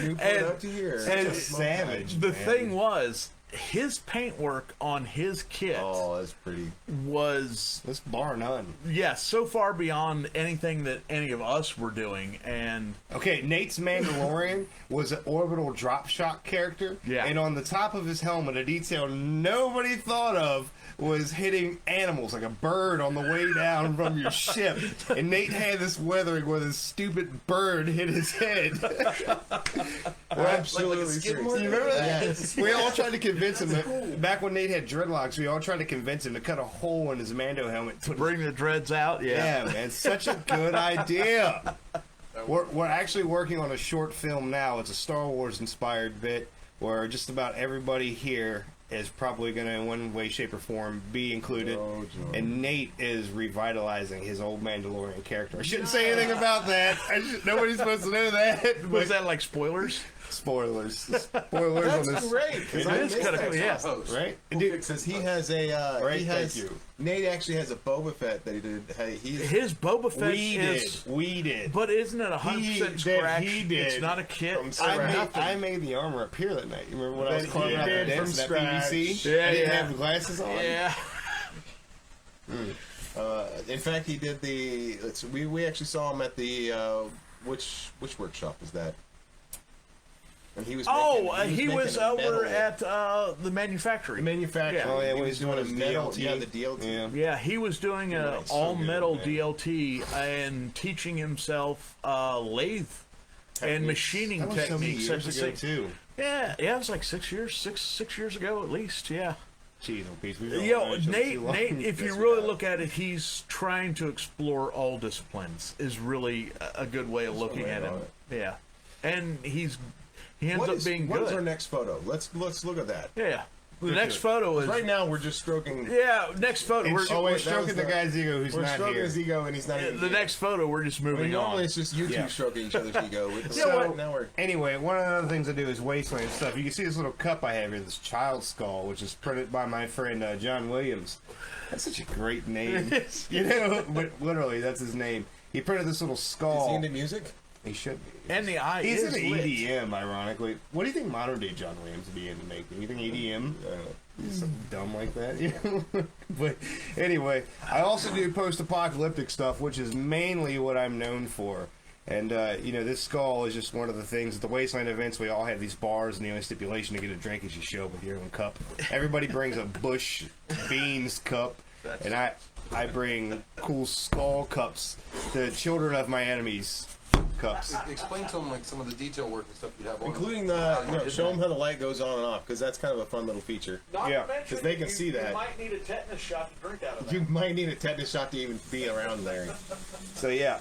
Newport up to here. And savage. the man. thing was, his paintwork on his kit Oh, that's pretty. was This bar none. so far beyond anything that any of us were doing, and Okay, Nate's Mandalorian was an orbital drop shot character. Yeah. And on the top of his helmet, a detail nobody thought of was hitting animals, like a bird on the way down from your ship. And Nate had this weathering where this stupid bird hit his head. We're absolutely serious. You remember that? Yes. We all tried to convince him, back when Nate had dreadlocks, we all tried to convince him to cut a hole in his Mando helmet. to bring the dreads out. Yeah, man, such a good idea. We're actually working on a short film now. It's a Star Wars inspired bit where just about everybody here is probably going to, in one way, shape, or form, be included. And Nate is revitalizing his old Mandalorian character. I shouldn't say anything about that. Nobody's supposed to know that. Was that like spoilers? Spoilers. Spoilers on That's this. great. 'Cause I missed that. yes. Right? Because he has a. Right, he has, thank you. Nate actually has a Boba Fett that he did. Hey, His Boba Fett We did. but isn't it 100% scratch? he did. It's not a kit. I made the armor up here that night. You remember when I was That carving he out the did dents from of that scratch. PVC? Yeah, I didn't yeah. have the glasses on. Yeah. In fact, he did the. We actually saw him at the which workshop was that? And he was. He was over at the manufacturing. The manufacturing. Yeah. Oh, yeah, he when was he's doing doing a metal. DLT. Yeah, the DLT. Yeah. Yeah, he was doing a Nice. So all metal good, man. DLT and teaching himself lathe and machining That was so many techniques. years at the ago, same- too. Yeah, it was like 6 years, six years ago at least. Yeah. Jeez, oh, Pete, we've known Yo, each other Nate, too long. if you really look at it, he's trying to explore all disciplines. Is really a good way of looking at him. Yeah, and he ends up being What good. is our next photo? Let's look at that. Yeah, the next photo is Right now, we're just stroking. Yeah, next photo. We're, Oh, wait, We're that stroking was the guy's ego who's We're not stroking here. his ego, and he's not even the here. next photo. We're just I mean, moving normally on. it's just you two Yeah. stroking each other's ego. With the So- now we're Anyway, one of the other things I do is wasteland stuff. You can see this little cup I have here, this child skull, which is printed by my friend John Williams. That's such a great name. You know, but literally, that's his name. He printed this little skull. Is he into music? He should be. And the eye He's is into lit. EDM, ironically. What do you think modern day John Williams would be into making? You think EDM? Something dumb like that, you know? But anyway, I also do post-apocalyptic stuff, which is mainly what I'm known for. And, you know, this skull is just one of the things. At the Wasteland events, we all have these bars, and the only stipulation to get a drink is you show up with your own cup. Everybody brings a Bush Beans cup, and I bring cool skull cups, the children of my enemies cups. Explain to them like some of the detail work and stuff you have on Including them. the, show them how the light goes on and off, because that's kind of a fun little feature. Yeah, because they can see that. You might need a tetanus shot to drink out of that. You might need a tetanus shot to even be around there. So yeah,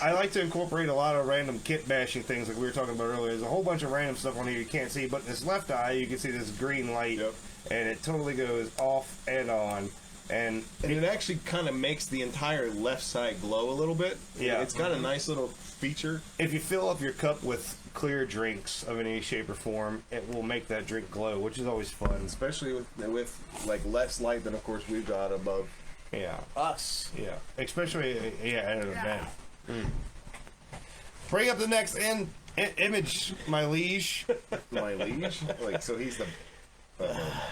I like to incorporate a lot of random kit bashing things like we were talking about earlier. There's a whole bunch of random stuff on here you can't see, but in this left eye you can see this green light, and it totally goes off and on. And it actually kind of makes the entire left side glow a little bit. Yeah. It's got a nice little feature. if you fill up your cup with clear drinks of any shape or form, it will make that drink glow, which is always fun. Especially with like less light than, of course, we've got above. Yeah, Us. yeah. Especially at an event. Bring up the next image, my liege. My liege. Like, so he's the.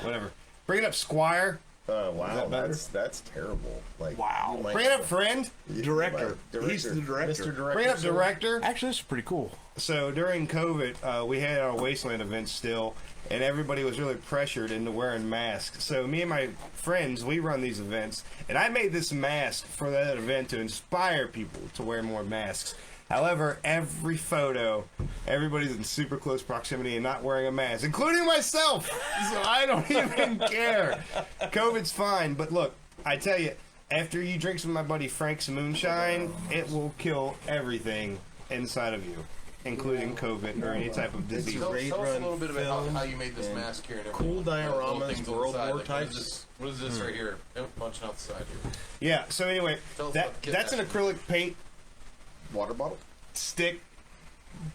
Whatever. Bring it up, Squire. Wow, that better? that's terrible. Like, Wow. you might- Bring it up, friend. Director. He's the director. Mr. Director. Bring it up, sir. director. Actually, this is pretty cool. So during COVID, we had our Wasteland events still, and everybody was really pressured into wearing masks. So me and my friends, we run these events, and I made this mask for that event to inspire people to wear more masks. However, every photo, everybody's in super close proximity and not wearing a mask, including myself. So I don't even care. COVID's fine, but look, I tell you, after you drink some of my buddy Frank's moonshine, it will kill everything inside of you, including COVID or any type of disease. Tell us a Run little bit about film how you made this mask here and cool everything. Little dioramas, things on the World side, War like, types. What is this right here? Punching out the side here. Yeah, so anyway, Tell us about the kit that's an acrylic paint Water bottle. stick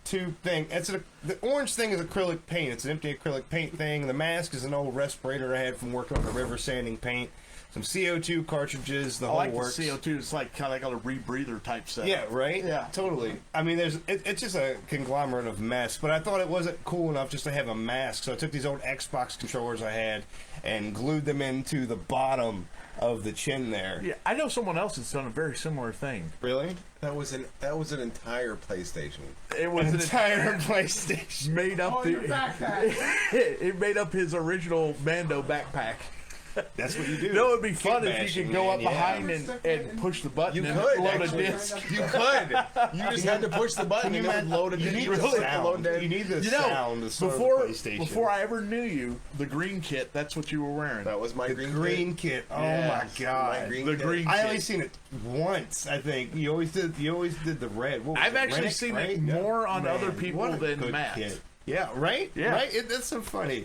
tube thing. The orange thing is acrylic paint. It's an empty acrylic paint thing. The mask is an old respirator I had from working on the river sanding paint. Some CO2 cartridges, the I whole like works. the CO2. It's like kind of like a rebreather type set. Yeah, right? Yeah. Totally. I mean, it's just a conglomerate of mess, but I thought it wasn't cool enough just to have a mask, so I took these old Xbox controllers I had and glued them into the bottom of the chin there. Yeah, I know someone else that's done a very similar thing. Really? That was an entire PlayStation. It was An an entire PlayStation. made up your backpack. it made up his original Mando backpack. That's what you do. No, it'd be fun Kit if you bashing, could go man, up yeah. behind and push the button You and could, load actually. a disc. You could. You just had to push the button and it would load it. You need the sound. You need the sound to start before the PlayStation. before I ever knew you, the green kit, that's what you were wearing. That was my the green, green kit. Oh Yes. my god. My green The kit. green I kit. only seen it once. I think you always did the red. What was I've it? actually Rennick, seen right? it more on Man, other people what a than good Matt. kit. Yeah, right? Yeah. Right? That's so funny.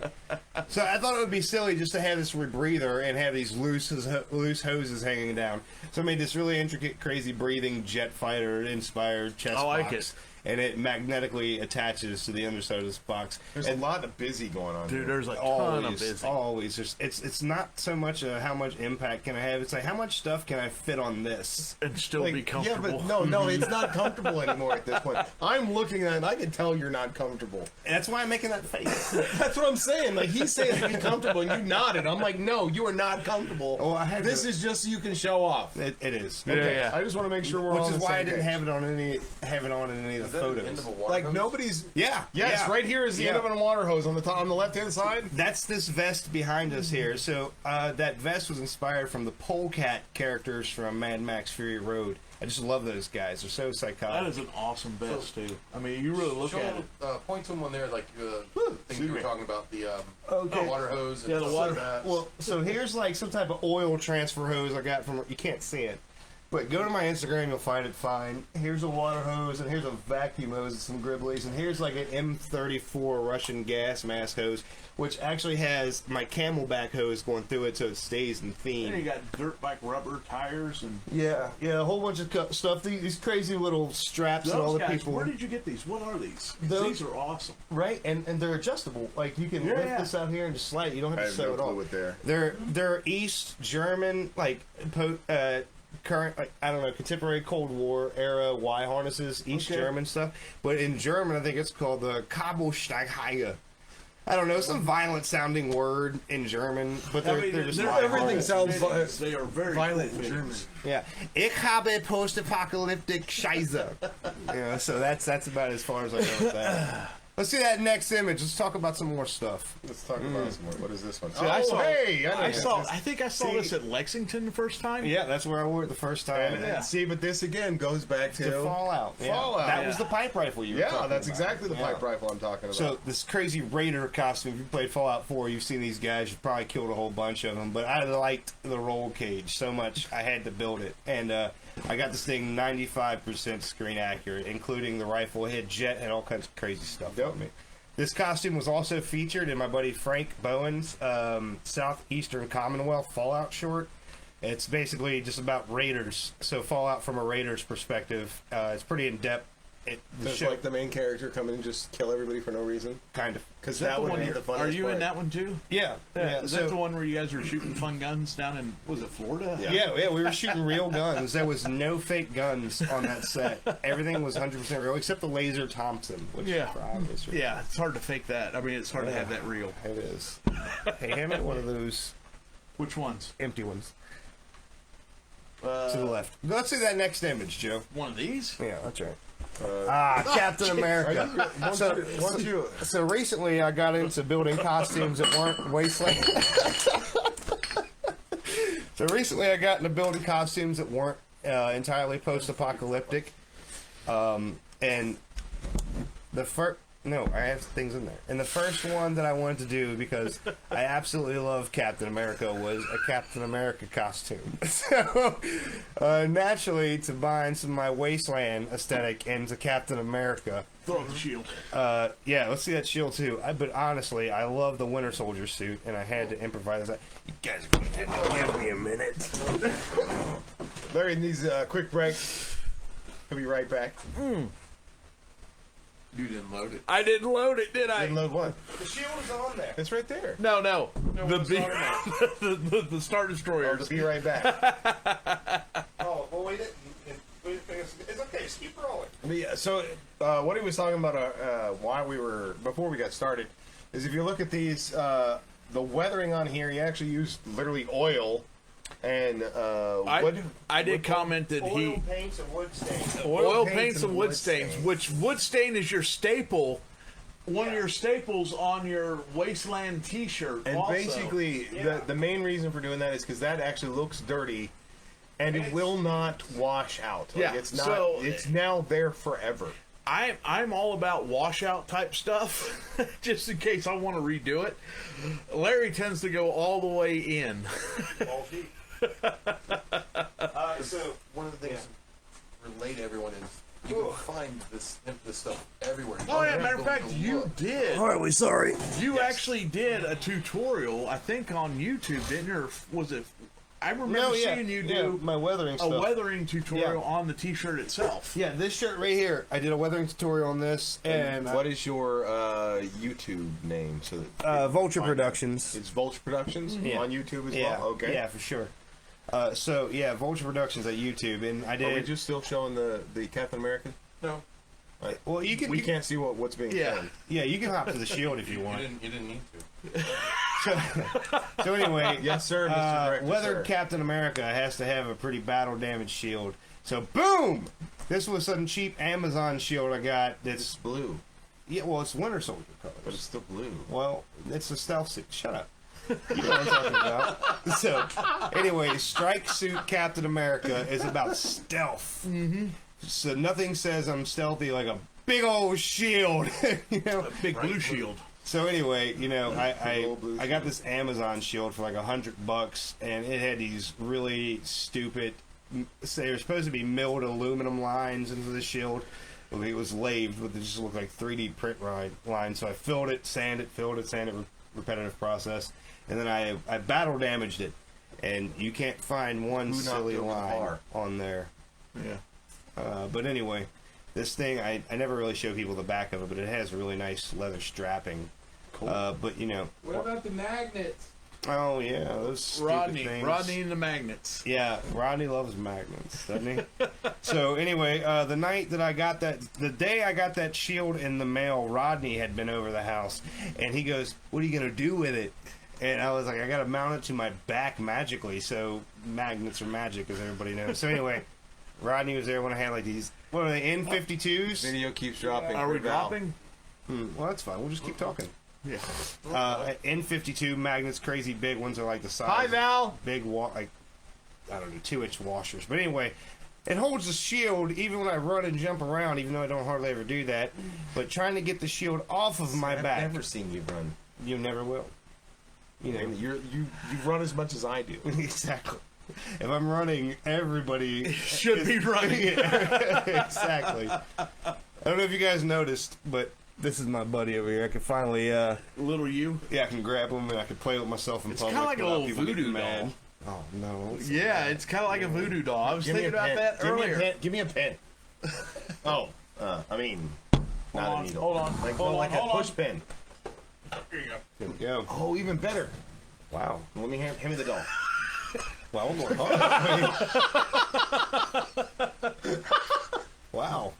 So I thought it would be silly just to have this rebreather and have these loose hoses hanging down. So I made this really intricate, crazy breathing jet fighter inspired chest I like box. and it magnetically attaches to the underside of this box. There's a lot of busy going on. Dude, here. there's a ton of busy. Always. It's not so much how much impact can I have. It's like how much stuff can I fit on this. And still Like, be comfortable. Yeah, but no, it's not comfortable anymore at this point. I'm looking at it and I can tell you're not comfortable. And that's why I'm making that face. That's what I'm saying. Like, he's saying to be comfortable and you nodded. I'm like, no, you are not comfortable. Oh, I had this to- is just so you can show off. It is. Yeah. I just want to make sure we're all Which on is the why same I didn't page. have it on in any of the Is that the end photos. of a water Like hose? nobody's. Yeah. Yes, yeah. right here is the end of a water hose on the top, on the left hand side. That's this vest behind us here. So that vest was inspired from the Polecat characters from Mad Max Fury Road. I just love those guys. They're so psychotic. That is an awesome vest, too. I mean, you really look Show at them, it. point to them on there, like the thing you were talking about, the Okay. water hose. And Yeah, the stuff water- like that. Well, so here's like some type of oil transfer hose I got from. You can't see it, but go to my Instagram, you'll find it fine. Here's a water hose, and here's a vacuum hose and some Gribblies, and here's like an M34 Russian gas mask hose, which actually has my Camelback hose going through it, so it stays in theme. Then you got dirt bike rubber tires and Yeah, a whole bunch of stuff. These crazy little straps and all those the guys. people. Where did you get these? What are these? Those- These are awesome. Right, and they're adjustable. Like you can lift this out here and just slide it. You don't have I to have sew no it all. clue what they're. They're East German, like current, like I don't know, contemporary Cold War era Y harnesses, East German stuff. But in German, I think it's called the Kabelsteighaie. I don't know, some violent sounding word in German, but they're just Y everything harnesses. sounds They are very violent cool in German. fittings. Yeah, ich habe post-apocalyptic Scheiße. You know, so that's about as far as I go with that. Let's see that next image. Let's talk about some more stuff. Let's talk about some more. What is this one? See, I saw- hey! I think I saw this at Lexington the first time. Yeah, that's where I wore it the first time. And see, but this again goes back To to Fallout. Yeah. Fallout. That was the pipe rifle you were Yeah, talking that's about. exactly the Yeah. pipe rifle I'm talking about. So this crazy Raider costume, if you played Fallout 4, you've seen these guys. You've probably killed a whole bunch of them. But I liked the roll cage so much, I had to build it. And I got this thing 95% screen accurate, including the rifle. It had jet, had all kinds of crazy stuff on me. This costume was also featured in my buddy Frank Bowen's Southeastern Commonwealth Fallout short. It's basically just about Raiders. So Fallout from a Raiders perspective. It's pretty in-depth. Does like the main character come in and just kill everybody for no reason? Kind of. Because Is that that the would one be you- the funniest Are you part. in that one too? Yeah. Is that the one where you guys were shooting fun guns down in, was it Florida? Yeah, we were shooting real guns. There was no fake guns on that set. Everything was 100% real, except the laser Thompson. Which Yeah. for obvious reasons. Yeah, it's hard to fake that. I mean, it's hard to have that real. It is. Hey, hand me one of those Which ones? empty ones. To the left. Let's see that next image, Joe. One of these? Yeah, that's right. Captain America. So recently I got into building costumes that weren't wasteland. So recently I got into building costumes that weren't entirely post-apocalyptic. And the first... No, I have things in there. And the first one that I wanted to do, because I absolutely love Captain America, was a Captain America costume. So, naturally, to bind some of my wasteland aesthetic into Captain America. Throw the shield. Yeah, let's see that shield too. But honestly, I love the Winter Soldier suit, and I had to improvise that. You guys are going to have to give me a minute. Larry needs a quick break. He'll be right back. You didn't load it. I didn't load it, did I? Didn't load one. The shield is on there. It's right there. No. The it's the Star I'll Destroyers. just be right back. Oh, well, wait. It's okay. Just keep rolling. But yeah, so what he was talking about why we were before we got started is if you look at these the weathering on here, he actually used literally oil and I did comment that Oil paints and wood stains. oil paints and wood stains, which wood stain is your staple. One of your staples on your Wasteland T-shirt. and also. basically the main reason for doing that is because that actually looks dirty and it will not wash out. Like, Yeah, it's not. so- It's now there forever. I'm all about washout type stuff, just in case I want to redo it. Larry tends to go all the way in. So one of the things to relate to everyone is you can find this stuff everywhere. You Oh don't yeah, have matter to of go fact, and you look. did. Horribly sorry. You actually did a tutorial, I think, on YouTube, didn't you? Or was it I remember seeing you do my weathering a stuff. weathering tutorial on the T-shirt itself. Yeah, this shirt right here. I did a weathering tutorial on this, and what is your YouTube name? So that Vulture Productions. it's Vulture Productions on YouTube as well. Okay. Yeah, for sure. Vulture Productions at YouTube, and I Are we did. just still showing the Captain America? No. Well, you can. We can't see what's being shown. Yeah, you can hop to the shield if you You want. didn't need to. So anyway, Yes, sir, Mr. Director. weathered sir. Captain America has to have a pretty battle damaged shield. So boom! This was some cheap Amazon shield I got. It's That's blue, yeah, well, it's Winter Soldier colors. but it's still blue. Well, it's a stealth suit. Shut up. You know what I'm talking about. So, anyway, Strike Suit Captain America is about stealth. Mm-hmm. So nothing says I'm stealthy like a big old shield. You know, A big blue shield. so anyway, you know, old blue I got this Amazon shield for like $100, and it had these really stupid. They were supposed to be milled aluminum lines into the shield. Well, it was lathed, but they just looked like 3D print lines. So I filled it, sanded, repetitive process, and then I battle damaged it. And you can't find one Who knocked silly over the line bar? on there. Yeah. But anyway, this thing, I never really show people the back of it, but it has really nice leather strapping. Cool. But, you know. What about the magnets? Oh, yeah, those stupid Rodney things. and the magnets. Yeah, Rodney loves magnets, doesn't he? So, anyway, the night that I got the day I got that shield in the mail, Rodney had been over the house, and he goes, "What are you going to do with it?" And I was like, "I got to mount it to my back magically." So, magnets are magic, as everybody knows. So, anyway. Rodney was there when I had like these. What are they? N52s. Video keeps dropping. Are we for Val. dropping? Well, that's fine. We'll just keep talking. Yeah. N52 magnets, crazy big ones are like the size. Hi, Val. Big like I don't know, 2-inch washers. But anyway, it holds the shield even when I run and jump around. Even though I don't hardly ever do that. But trying to get the shield off of my I've back, never seen you run. you never will. You know. And you run as much as I do. Exactly. If I'm running, everybody Should be running. Exactly. I don't know if you guys noticed, but this is my buddy over here. I can finally, Little you. I can grab him and I can play with myself in It's public. kinda like a without little people getting voodoo mad. Oh no! Yeah, it's kind of like a voodoo doll. I was Give me thinking a about pen. that Give me a earlier. pen. Give me a pen. Oh, I mean, not a needle. Hold on. Like, Hold like on, a hold on. push pen. Here you go. Here we go. Oh, even better. Wow. Let me hand me the doll. Wow, we're going hard. Wow.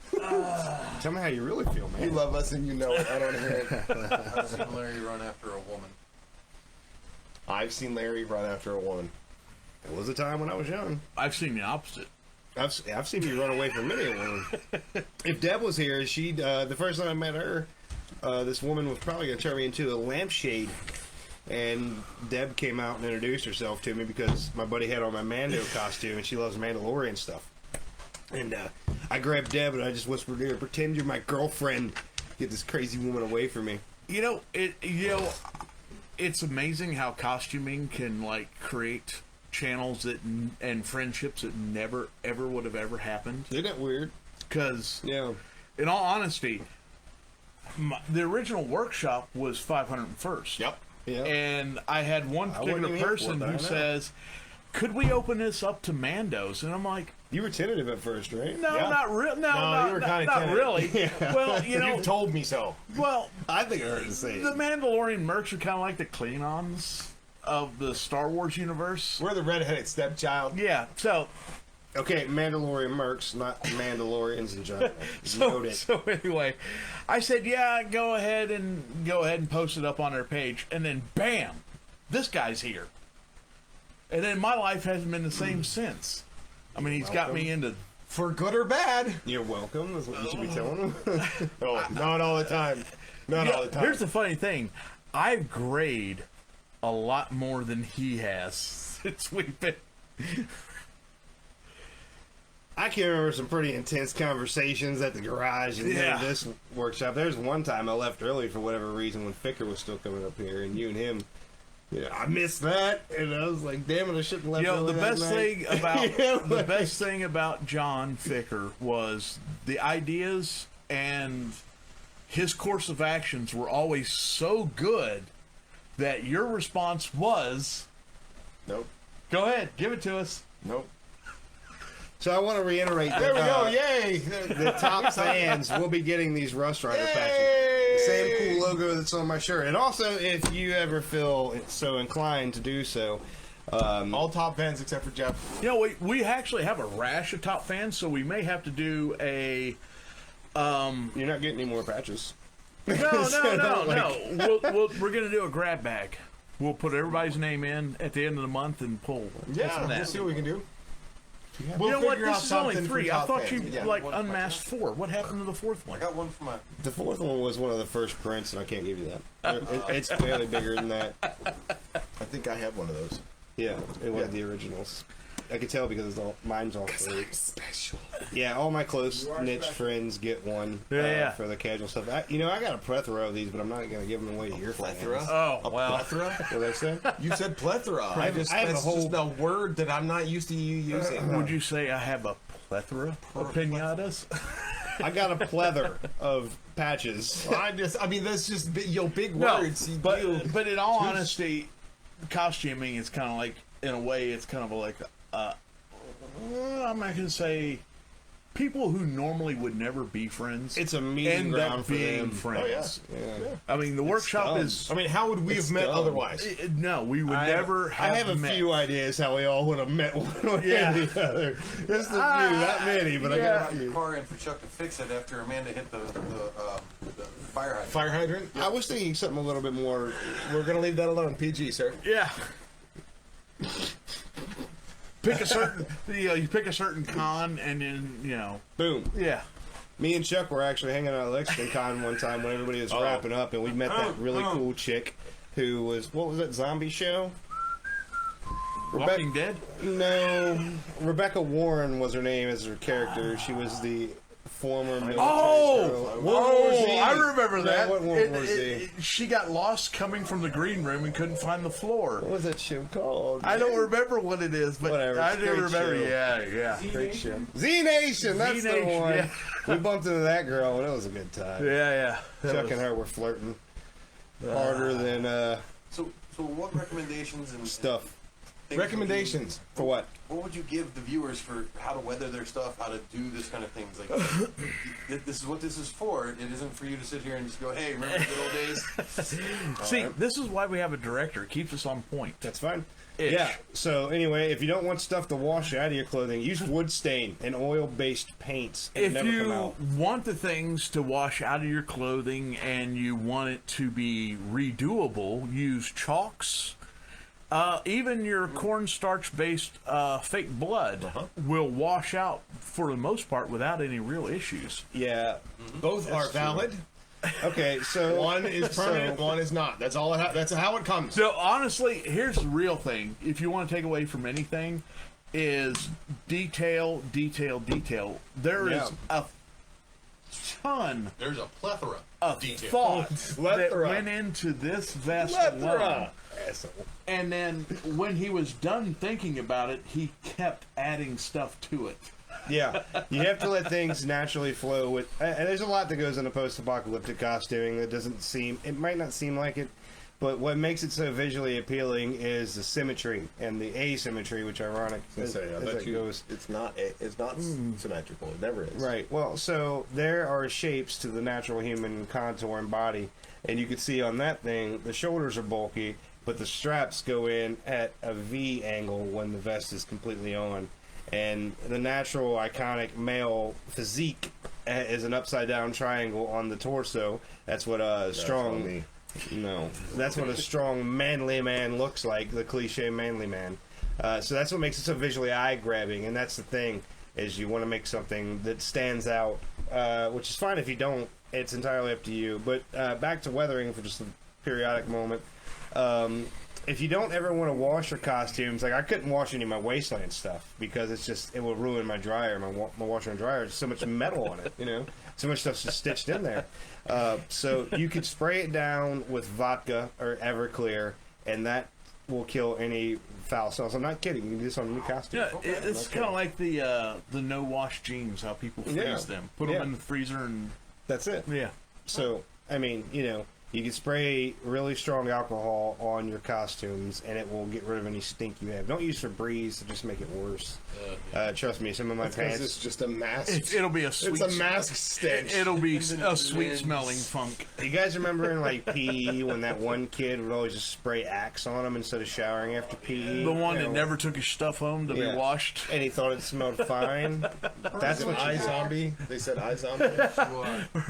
Tell me how you really feel, You man. love us and you know it. I don't hear it. I've seen Larry run after a woman. I've seen Larry run after a woman. It was a time when I was young. I've seen the opposite. I've seen you run away from many a woman. If Deb was here, she the first time I met her, this woman was probably going to turn me into a lampshade. And Deb came out and introduced herself to me because my buddy had on my Mando costume and she loves Mandalorian stuff. And I grabbed Deb and I just whispered to her, "Pretend you're my girlfriend. Get this crazy woman away from me." You know, it's amazing how costuming can like create channels that and friendships that never ever would have ever happened. Isn't that weird? Because, Yeah. in all honesty, the original workshop was 501st. Yep. Yeah. And I had one wasn't particular even here for person it, but I who know. says, "Could we open this up to Mando's?" And I'm like, You were tentative at first, right? "No, Yeah. not really. No, No, not, you were not, kinda not tentative. really." Well, you know, You've told me so. well, I think I heard you say the it. Mandalorian mercs are kind of like the Klingons of the Star Wars universe. We're the redheaded stepchild. Yeah, so Okay, Mandalorian mercs, not Mandalorians in general. Noted. so anyway, I said, "Yeah, go ahead and post it up on their page," and then bam, this guy's here. And then my life hasn't been the same since. I mean, he's got me into. For good or bad. You're welcome. That's what you should be telling them. Oh, not all the time. Not all the time. Here's the funny thing: I've grayed a lot more than he has since we've been. I can remember some pretty intense conversations at the garage and Yeah. this workshop. There's one time I left early for whatever reason when Ficker was still coming up here, and you and him, I missed that, and I was like, "Damn it, I shouldn't have left." You know, early the that best night. thing about Yeah, the like- best thing about John Ficker was the ideas and his course of actions were always so good that your response was, Nope. Go ahead, give it to us. Nope. So I want to reiterate that There we go. Yay! the top fans will be getting these Rust Rider patches. The same cool logo that's on my shirt. And also, if you ever feel so inclined to do so, All top fans except for Jeff. You know, we actually have a rash of top fans, so we may have to do a. you're not getting any more patches. No. We're gonna do a grab bag. We'll put everybody's name in at the end of the month and pull. Yeah, that. we'll see what we can do. You We'll know what? figure out This is only something for 3. I top thought you fans. Yeah. unmasked 4. What happened to the 4th I one? got one for my. The 4th one was one of the first prints, and I can't give you that. It's clearly bigger than that. I think I have one of those. Yeah, it was the originals. I could tell because mine's all three. Special. Yeah, all my close niche friends get one Yeah. for the casual stuff. I got a plethora of these, but I'm not going to give them away to your Plethora? fans. Oh, wow. Plethora? What did I say? You said plethora. I have that's a whole- just a word that I'm not used to you using. Would you say I have a plethora of pinatas? I got a pleather of patches. I mean, that's just big No, words. but in all honesty, costuming is kind of like, in a way, it's kind of like, I'm not going to say, people who normally would never be friends. It's a meeting end ground up for being them. friends. Yeah. I mean, the workshop dumb. is. I mean, how would we have met dumb. otherwise? No, we would never have I have a met. few ideas how we all would have met one way Yeah. or the other. Just a few, not many, but I got a Got your few. car in for Chuck to fix it after Amanda hit the fire hydrant. Fire hydrant? I was thinking something a little bit more. We're going to leave that alone. PG, sir. Yeah. Pick a certain, you pick a certain con, and then Boom. yeah. Me and Chuck were actually hanging out at Lexington Con one time when everybody was wrapping up, and we met that really cool chick who was, what was that zombie show? Walking Dead. No, Rebecca Warren was her name as her character. She was the former military Oh, girl. I remember that. what World War Z? She got lost coming from the green room and couldn't find the floor. What was that show called? I don't remember what it is, but Whatever, I it's a do great remember. show. Yeah. Great show. Z Nation, that's the Z-Nation, one. yeah. We bumped into that girl, and it was a good time. Yeah. Chuck and her were flirting harder than So what recommendations and stuff. things Recommendations. For what? What would you give the viewers for how to weather their stuff, how to do this kind of things? Like, this is what this is for. It isn't for you to sit here and just go, "Hey, remember the good old days?" See, this is why we have a director. It keeps us on point. That's fine. Ish. Yeah. So anyway, if you don't want stuff to wash out of your clothing, use wood stain and oil-based paints. It'll If never come you out. want the things to wash out of your clothing and you want it to be redoable, use chalks. Even your cornstarch-based fake blood will wash out for the most part without any real issues. Yeah. Both are valid. Okay. So One is permanent, So- one is not. That's all. That's how it comes. So honestly, here's the real thing. If you want to take away from anything, is detail. There is a ton There's a plethora of detail. thought that Plethora. went into this vest alone. Plethora. And then when he was done thinking about it, he kept adding stuff to it. Yeah, you have to let things naturally flow with. And there's a lot that goes into post-apocalyptic costuming that doesn't seem. It might not seem like it, but what makes it so visually appealing is the symmetry and the asymmetry, which ironic. as it goes. It's not symmetrical. It never is. Right. Well, so there are shapes to the natural human contour and body, and you can see on that thing the shoulders are bulky, but the straps go in at a V angle when the vest is completely on. And the natural, iconic male physique is an upside-down triangle on the torso. That's what a strong... No. That's what a strong, manly man looks like, the cliche manly man. So that's what makes it so visually eye-grabbing, and that's the thing, is you want to make something that stands out, which is fine if you don't. It's entirely up to you. But back to weathering for just a periodic moment. If you don't ever want to wash your costumes, like I couldn't wash any of my Wasteland stuff because it will ruin my dryer, my washer and dryer. There's so much metal on it, so much stuff's just stitched in there. So you could spray it down with vodka or Everclear, and that will kill any foul cells. I'm not kidding. You can do this on new costumes. Yeah, it's kind of like the no-wash jeans, how people freeze them. Put them in the freezer and... That's it. Yeah. So, I mean, You can spray really strong alcohol on your costumes, and it will get rid of any stink you have. Don't use Febreze to just make it worse. Trust me, some of my pants. It's just a mask. It'll be a sweet. It's a mask stench. It'll be a sweet smelling funk. You guys remember in like PE when that one kid would always just spray Axe on him instead of showering after PE? The one that never took his stuff home to be washed. And he thought it smelled fine. That's what I Zombie. They said I Zombie.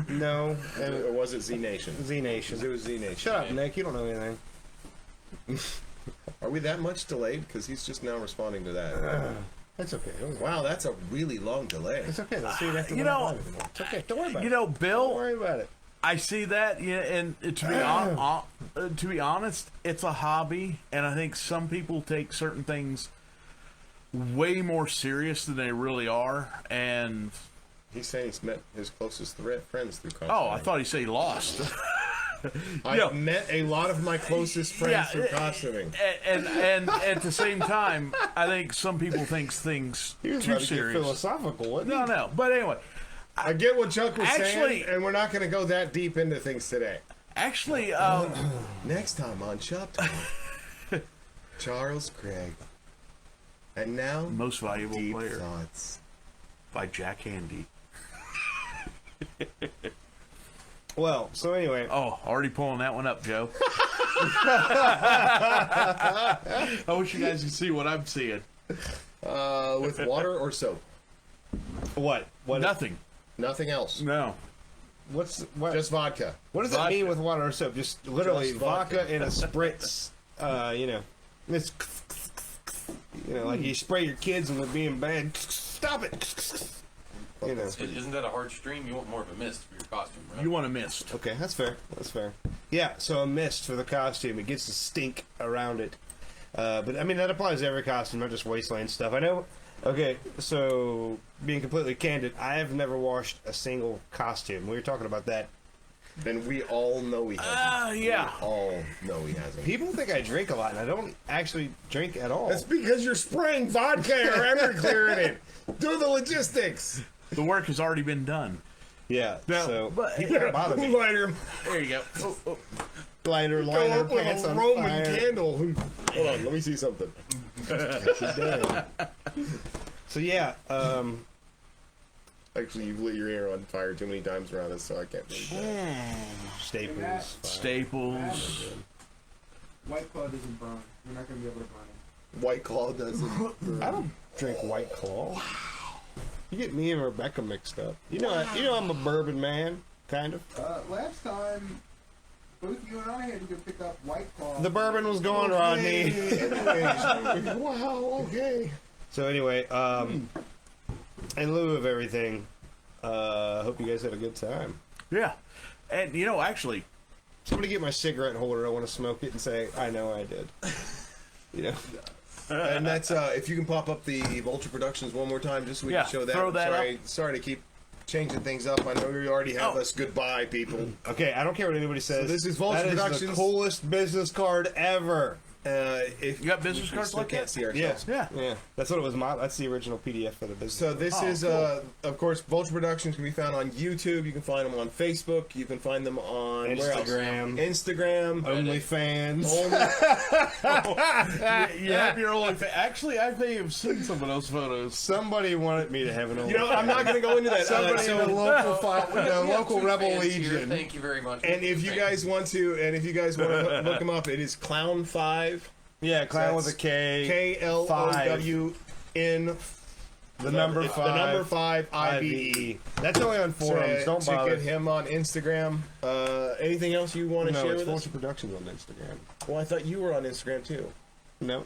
No. Or was it Z Nation? Z Nation. It was Z Nation. Shut up, Nick. You don't know anything. Are we that much delayed? Because he's just now responding to that. That's okay. Wow, that's a really long delay. It's okay. Let's see it after You know, it's okay. Don't worry about it. You know, Don't Bill, worry about it. I see that, yeah, and to be honest, it's a hobby, and I think some people take certain things way more serious than they really are, and... He's saying he's met his closest friends through costuming. Oh, I thought he said he lost. I've met a lot of my closest friends through costuming. And at the same time, I think some people think things He was too about to get serious. philosophical, wasn't he? No. But anyway, I get what Chuck was Actually- saying, and we're not going to go that deep into things today. actually, Next time on Shop Talk, Charles Craig. And now, most valuable Deep player Thoughts. by Jack Handy. Well, so anyway. Oh, already pulling that one up, Joe. I wish you guys could see what I'm seeing. With water or soap? What? Nothing. Nothing else. No. What? Just vodka. What does Vodka. it mean with water or soap? Just literally Just vodka vodka. and a spritz. It's like you spray your kids when they're being bad. Stop it. Isn't that a hard stream? You want more of a mist for your costume, right? You want a mist. Okay, that's fair. Yeah, so a mist for the costume. It gets the stink around it. But I mean that applies to every costume, not just wasteland stuff. I know. Okay, so being completely candid, I have never washed a single costume. We were talking about that. Then we all know he hasn't. Yeah. We all know he hasn't. People think I drink a lot, and I don't actually drink at all. That's because you're spraying vodka or Everclear in it. Do the logistics. The work has already been done. Yeah, Now, so but- people don't bother me. Lighter, There you go. Lighter, go lighter, up with pants a on Roman fire. candle. Hold on, let me see something. So yeah, Actually, you've lit your hair on fire too many times around us, so I can't believe that. Staples. Staples. White Claw doesn't burn. You're not going to be able to burn it. White Claw doesn't. I don't drink White Claw. You get me and Rebecca mixed up. You know I'm a bourbon man, kind of. Last time, both you and I had to go pick up White Claw. The bourbon was gone, Rodney. Wow, okay. So anyway, in lieu of everything, hope you guys had a good time. Yeah. And, actually, Somebody get my cigarette holder. I want to smoke it and say, I know I did. And that's if you can pop up the Vulture Productions one more time, just so we can show that. throw that Sorry to keep changing things up. I know you already have us goodbye, people. Okay, I don't care what anybody says. So this is Vulture That is Productions. the coolest business card ever. If you got business cards still like can't that? see ourselves. Yeah. That's what it was. That's the original PDF for the business. So this is, of course, Vulture Productions can be found on YouTube. You can find them on Facebook. You can find them on where else? Instagram. OnlyFans. You have your only. Actually, I may have seen some of those photos. Somebody wanted me to have an OnlyFans. You know, I'm not going to go into that. Somebody in the local Rebel Fans here. Legion. Thank you very much. And if you guys want to, look them up, it is Clown5. Yeah, Clown That's with a K. KLOWN. The number 5. The number 5 IBE. IBE. That's only on forums. Don't Check bother. him on Instagram. Anything else you want to No, share it's with us? Vulture Productions on Instagram. Well, I thought you were on Instagram too. No,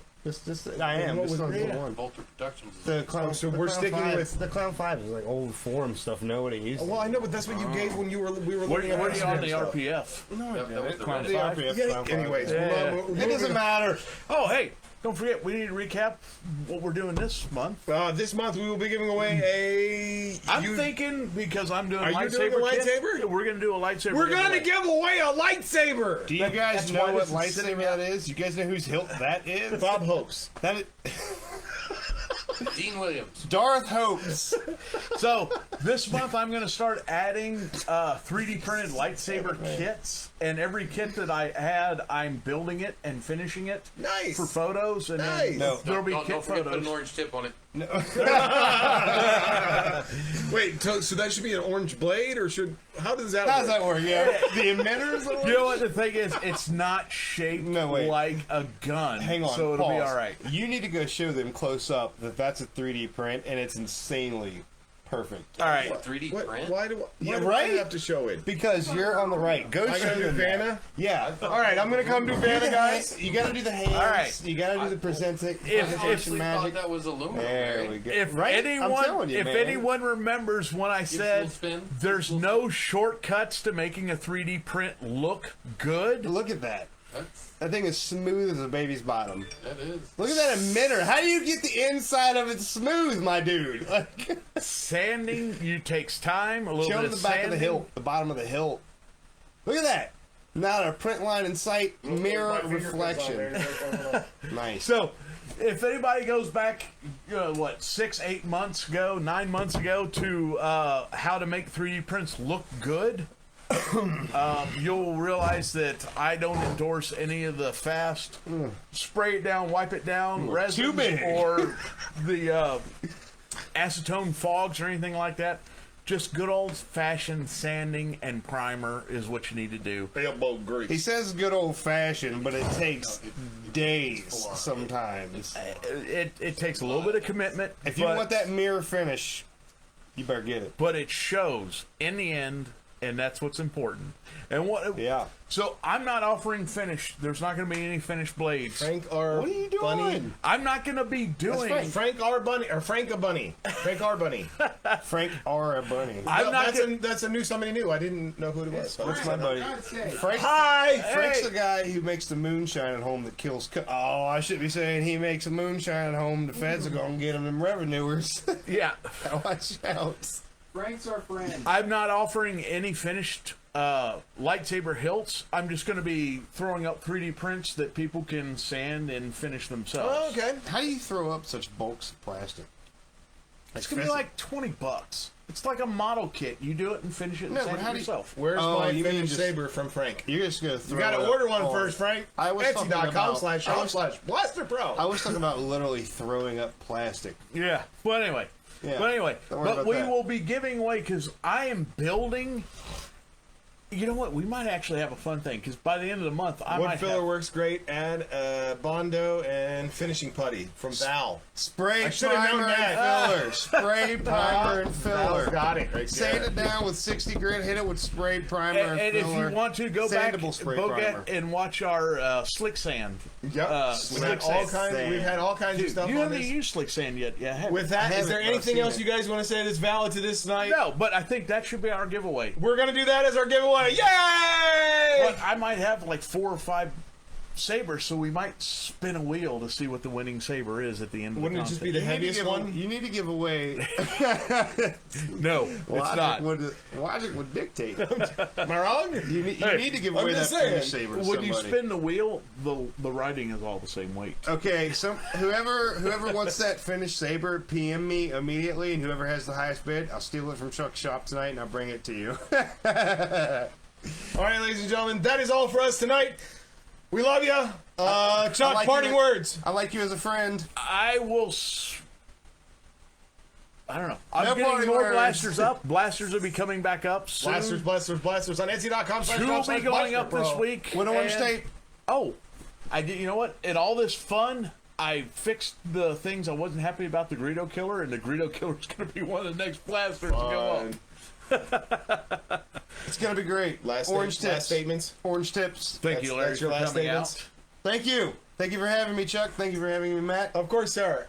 I am. what This was one's the it? one. Vulture Productions. is- The Clown. So the we're Clown sticking 5 with- the Clown 5 is like old forum stuff. Nobody uses. Well, I know, but that's what you gave when we were What looking at are you on Instagram the stuff. RPF? No, Yep, that was the Clown red. 5? RPF Clown 5. Anyways, Yeah. we're It doesn't matter. Oh, hey, don't forget, we need to recap what we're doing this month. This month we will be giving away a. I'm thinking, because I'm doing Are you lightsaber doing a kit, lightsaber? we're going to do a lightsaber We're gonna giveaway. give away a lightsaber. Do you guys that's know why what this is sitting lightsaber that is? You guys know whose hilt that is? Bob Hopes. That is. Dean Williams. Darth Hopes. So this month I'm going to start adding 3D printed lightsaber kits, and every kit that I had, I'm building it and finishing it Nice. for photos, and Nice. then No. there'll be Don't kit forget to put an photos. orange tip on it. Wait, so that should be an orange blade, or how does that How does work? that work? Yeah. The emitters? You know what the thing is? It's not shaped No, wait. like a gun. Hang on. so it'll be pause. all right. You need to go show them close up that that's a 3D print, and it's insanely perfect. All right. 3D What, print? why do Yeah, I right? have to show it? Because you're on the right. Go I show gotta do them that. Vanna? Yeah. All right, I'm gonna come do Vanna, guys. You gotta do the hands. All right. You gotta do the presentation I honestly presentation thought magic. that was aluminum. There right? we go. If right? I'm anyone, telling you, if man. anyone remembers when I Give us a said little spin. there's no shortcuts to making a 3D print look good, Look at that. That's, That thing is smooth as a baby's bottom. that is. Look at that emitter. How do you get the inside of it smooth, my dude? Like, sanding you takes time. A little show bit them of the back sanding. of the hilt, the bottom of the hilt. Look at that. Now a print line in sight, mirror reflection. Nice. So, if anybody goes back, 6, 8 months ago, 9 months ago, to how to make 3D prints look good, you'll realize that I don't endorse any of the fast spray it down, wipe it down, resins, big. or the acetone fogs or anything like that. Just good old-fashioned sanding and primer is what you need to do. Elbow grease. He says good old fashioned, but it takes days sometimes. It takes a little bit of commitment. If you but- want that mirror finish, you better get it. but it shows in the end, and that's what's important. And what? Yeah. So I'm not offering finish. There's not going to be any finished blades. Frank R. What are you doing? Bunny. I'm not going to be doing. Frank R. Bunny or Frank a Bunny. Frank R. Bunny. Frank R. a bunny. I'm not. That's a new somebody new. I didn't know who it was. That's my buddy. God's sake. Frank. Hi. Frank's Hey. the guy who makes the moonshine at home that kills. Oh, I should be saying he makes a moonshine at home. The feds are gonna get him them revenuers. Yeah, Watch out. Frank's our friend. I'm not offering any finished lightsaber hilts. I'm just going to be throwing up 3D prints that people can sand and finish themselves. Oh, okay. How do you throw up such bulks of plastic? It's going to be like $20. It's like a model kit. You do it and finish it and No, sand but it how do you- yourself. Where's Oh, my you mean finished just- saber from Frank? You're just gonna throw. You gotta it order up one all- first, Frank. I was talking about- Etsy.com/shop/BlasterPro. I was talking about literally throwing up plastic. Yeah. But anyway. Yeah. But anyway. Don't worry But about we that. will be giving away because I am building. You know what? We might actually have a fun thing because by the end of the month, I Wood might filler have. works great, and Bondo and finishing putty from Val. Spray I should've known primer and that. filler. Spray primer and Val's filler. got it right Sand there. it down with 60 grit. Hit it with spray primer and, And if filler. you want to go back, Sandable spray go primer. get and watch our slick sand. Yep. Slick We've had all kinds of stuff You on haven't this. used slick sand yet, yeah? have With you? that, is haven't, there but I've anything seen else it. you guys want to say that's valid to this night? No, but I think that should be our giveaway. We're gonna do that as our giveaway. Yay! But I might have like 4 or 5 sabers, so we might spin a wheel to see what the winning saber is at the end of Wouldn't the it just contest. be the You need to heaviest give one? You need to give away. No, it's not. Logic would dictate. Am I wrong? You need to give I'm away that just saying, finish saber to When you somebody. spin the wheel, the writing is all the same weight. Okay, so whoever wants that finished saber, PM me immediately, and whoever has the highest bid, I'll steal it from Chuck's shop tonight, and I'll bring it to you. All right, ladies and gentlemen, that is all for us tonight. We love you. Chuck, like parting you- words. I like you as a friend. I will. I don't know. I'm No getting party more words. blasters up. Blasters will be coming back up soon. Blasters on Etsy.com. Two will be going up this week. What orange and- tape? Oh, I did. You know what? In all this fun, I fixed the things I wasn't happy about the Greedo Killer, and the Greedo Killer is going to be one of the next blasters to go up. It's gonna be great. Orange tips. statements. Orange tips. Thank you, Larry, That's your for last coming statements. out. Thank you. Thank you for having me, Chuck. Thank you for having me, Matt. Of course, sir.